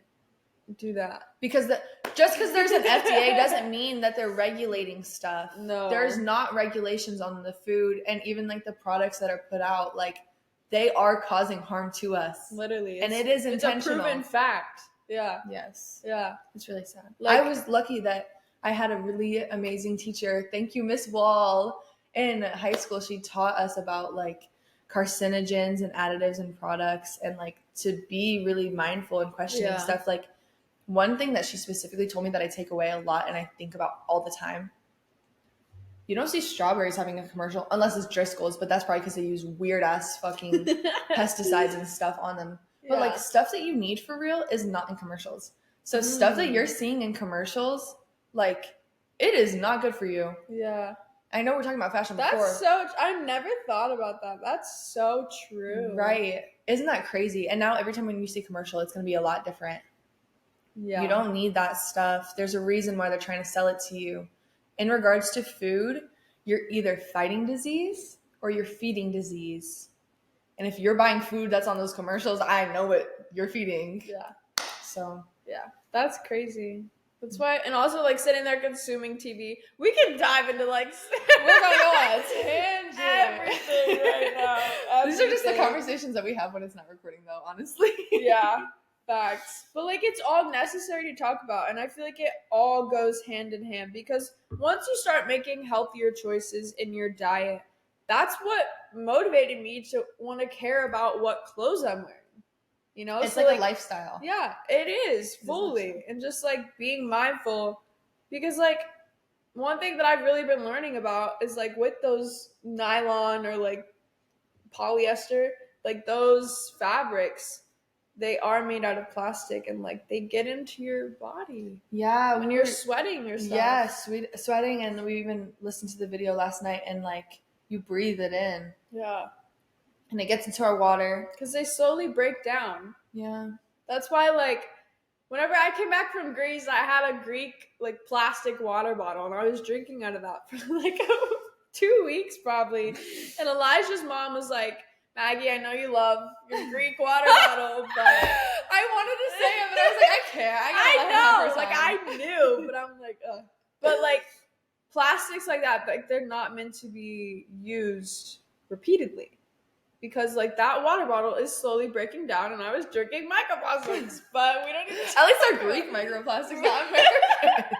do that.
Because just because there's an FDA doesn't mean that they're regulating stuff.
No.
There's not regulations on the food, and even, like, the products that are put out, like, they are causing harm to us.
Literally.
And it is intentional.
It's a proven fact. Yeah.
Yes.
Yeah.
It's really sad. Like, I was lucky that I had a really amazing teacher. Thank you, Miss Wall. In high school, she taught us about, like, carcinogens and additives in products, and, like, to be really mindful and questioning stuff. Like, one thing that she specifically told me that I take away a lot and I think about all the time. You don't see strawberries having a commercial unless it's Driscoll's, but that's probably because they use weird ass fucking pesticides and stuff on them. But, like, stuff that you need for real is not in commercials. So stuff that you're seeing in commercials, like, it is not good for you.
Yeah.
I know we're talking about fashion before.
I've never thought about that. That's so true.
Right. Isn't that crazy? And now every time when you see commercial, it's going to be a lot different. Yeah. You don't need that stuff. There's a reason why they're trying to sell it to you. In regards to food, you're either fighting disease or you're feeding disease. And if you're buying food that's on those commercials, I know what you're feeding.
Yeah.
So.
Yeah. That's crazy. That's why, and also like sitting there consuming TV. We can dive into like
we're gonna go on a tangent.
Everything right now.
These are just the conversations that we have when it's not recording, though. Honestly.
Yeah, facts. But like, it's all necessary to talk about, and I feel like it all goes hand in hand because once you start making healthier choices in your diet, that's what motivated me to want to care about what clothes I'm wearing. You know,
it's so like a lifestyle.
Yeah, it is fully. And just like being mindful because like one thing that I've really been learning about is like with those nylon or like polyester, like those fabrics, they are made out of plastic and like they get into your body.
Yeah.
When you're sweating yourself.
Yeah, sweating. And we even listened to the video last night and like you breathe it in.
Yeah.
And it gets into our water.
Because they slowly break down.
Yeah.
That's why, like, whenever I came back from Greece, I had a Greek, like, plastic water bottle. And I was drinking out of that for, like, 2 weeks, probably. And Elijah's mom was like, Maggie, I know you love your Greek water bottle, but...
I wanted to say it, but I was like, I can't.
I know. Like, I knew. But I'm like, ugh. But, like, plastics like that, like, they're not meant to be used repeatedly. Because, like, that water bottle is slowly breaking down, and I was drinking microplastics. But we don't need to...
At least they're Greek microplastics, not American.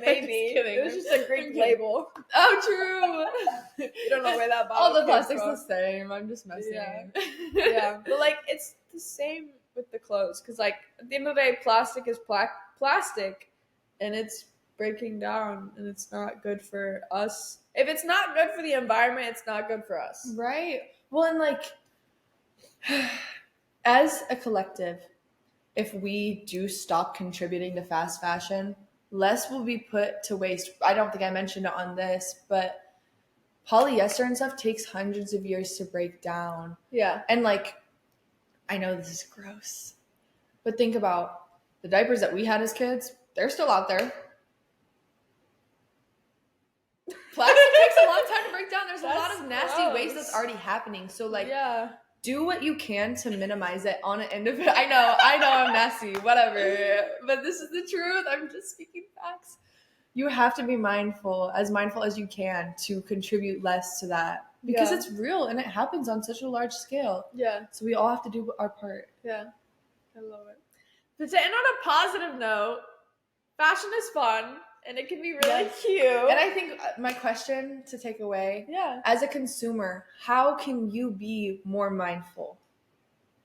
Maybe. It was just a Greek label.
Oh, true.
You don't know where that bottle
all the plastic's the same. I'm just messing.
Yeah. But, like, it's the same with the clothes. Because, like, at the end of the day, plastic is plastic, and it's breaking down, and it's not good for us. If it's not good for the environment, it's not good for us.
Right. Well, and like, as a collective, if we do stop contributing to fast fashion, less will be put to waste. I don't think I mentioned it on this, but polyester and stuff takes hundreds of years to break down.
Yeah.
And like, I know this is gross, but think about the diapers that we had as kids. They're still out there. Plastic takes a long time to break down. There's a lot of nasty waste that's already happening. So like, do what you can to minimize it on an individual. I know I'm nasty, whatever. But this is the truth. I'm just speaking facts. You have to be mindful as you can to contribute less to that. Because it's real and it happens on such a large scale. Yeah. So we all have to do our part.
Yeah. I love it. But to end on a positive note, fashion is fun. And it can be really cute.
And I think my question to take away, as a consumer, how can you be more mindful?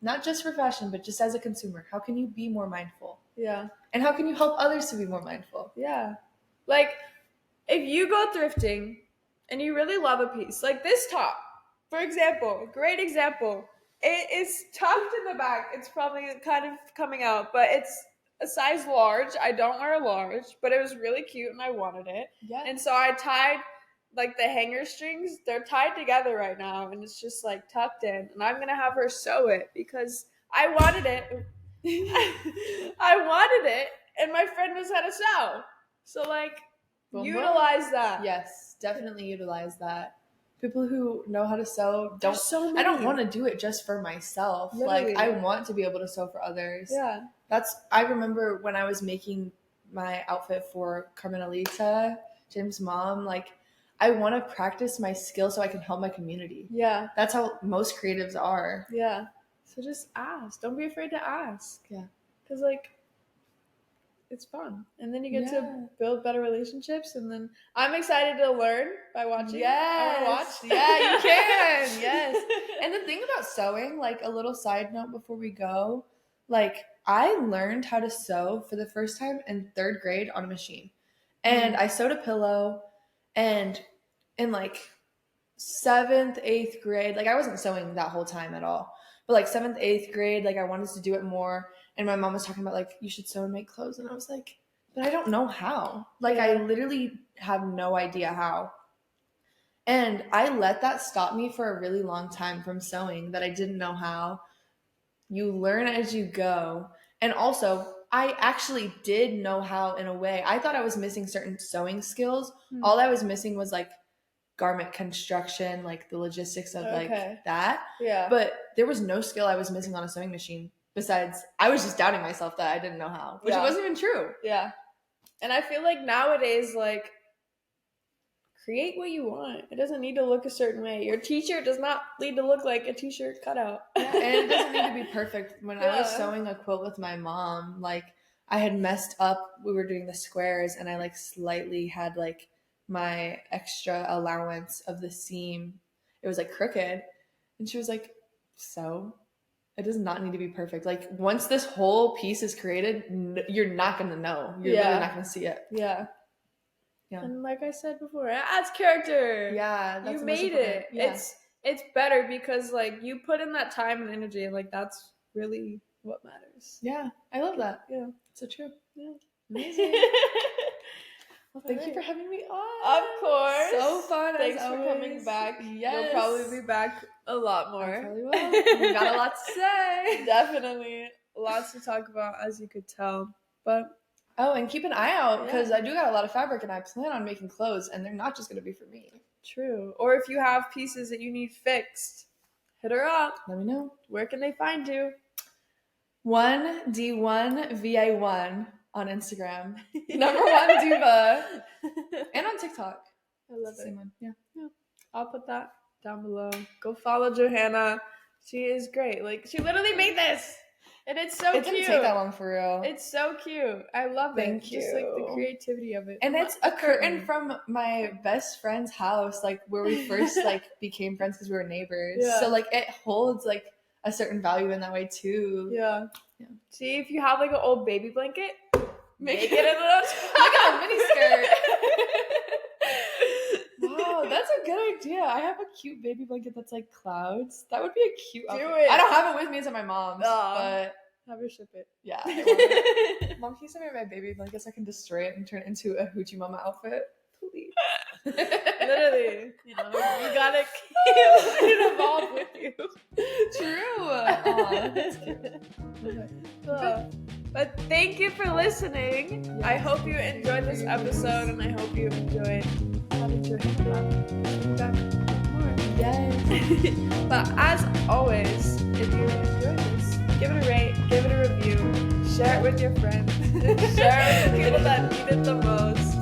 Not just for fashion, but just as a consumer. How can you be more mindful? Yeah. And how can you help others to be more mindful?
Yeah. Like, if you go thrifting and you really love a piece, like this top, for example, great example. It is tucked in the back. It's probably kind of coming out, but it's a size large. I don't wear a large, but it was really cute and I wanted it. Yeah. And so I tied like the hanger strings. They're tied together right now and it's just like tucked in. And I'm gonna have her sew it because I wanted it. I wanted it, and my friend knows how to sew. So like, utilize that.
Yes, definitely utilize that. People who know how to sew don't.
So many.
I don't want to do it just for myself. Literally. Like I want to be able to sew for others. Yeah. I remember when I was making my outfit for Carmenalita, Jim's mom, like I want to practice my skill so I can help my community. Yeah. That's how most creatives are.
Yeah. So just ask. Don't be afraid to ask. Yeah. Because like, it's fun. And then you get to build better relationships. And then I'm excited to learn by watching.
Yes.
I want to watch.
Yeah, you can. Yes. And the thing about sewing, like a little side note before we go, like I learned how to sew for the first time in 3rd grade on a machine. And I sewed a pillow, and in like 7th, 8th grade, like I wasn't sewing that whole time at all. But like 7th, 8th grade, like I wanted to do it more. And my mom was talking about like, you should sew and make clothes. And I was like, but I don't know how. Like I literally have no idea how. And I let that stop me for a really long time from sewing, that I didn't know how. You learn as you go. And also, I actually did know how in a way. I thought I was missing certain sewing skills. All I was missing was like garment construction, like the logistics of like that. Yeah. But there was no skill I was missing on a sewing machine. Besides, I was just doubting myself that I didn't know how, which it wasn't even true. Yeah.
And I feel like nowadays, like, create what you want. It doesn't need to look a certain way. Your t-shirt does not need to look like a t-shirt cutout.
Yeah, and it doesn't need to be perfect. When I was sewing a quilt with my mom, like, I had messed up. We were doing the squares, and I, like, slightly had, like, my extra allowance of the seam. It was, like, crooked. And she was like, so it does not need to be perfect. Like, once this whole piece is created, you're not going to know. You're really not going to see it.
Yeah. And like I said before, it adds character.
Yeah.
That's you made it. Yeah. It's better because, like, you put in that time and energy, and, like, that's really what matters.
Yeah. I love that.
Yeah.
So true.
Yeah.
Amazing. Well, thank you for having me on.
Of course.
So fun.
Thanks for coming back.
Yes.
You'll probably be back a lot more.
I probably will. We got a lot to say.
Definitely. Lots to talk about, as you could tell. But
and keep an eye out, because I do got a lot of fabric, and I plan on making clothes, and they're not just going to be for me.
True. Or if you have pieces that you need fixed, hit her up.
Let me know.
Where can they find you?
1D1VA1 on Instagram. Number 1 diva. And on TikTok.
I love
Same one. Yeah.
I'll put that down below. Go follow JoHannah. She is great. Like, she literally made this. And it's so cute. It didn't
take that long for real.
It's so cute. I love it.
Thank you.
Just like the creativity of it.
And it's a curtain from my best friend's house, like where we first like became friends because we were neighbors. Yeah. So like it holds like a certain value in that way too.
Yeah. See, if you have like an old baby blanket, make it a little
like a mini skirt. Wow, that's a good idea. I have a cute baby blanket that's like clouds. That would be a cute outfit.
Do it.
I don't have it with me, it's at my mom's, but
have her ship it.
Yeah. Mom, can you send me my baby blanket so I can destroy it and turn it into a Hoochie Mama outfit? Please.
Literally. You know, you gotta keep it involved with you.
True. Aw, that's cute. Okay.
But thank you for listening. Yes. I hope you enjoyed this episode, and I hope you enjoyed having JoHannah back more.
Yes.
But as always, if you enjoyed this, give it a rate, give it a review, share it with your friends, share it with the people that need it the most.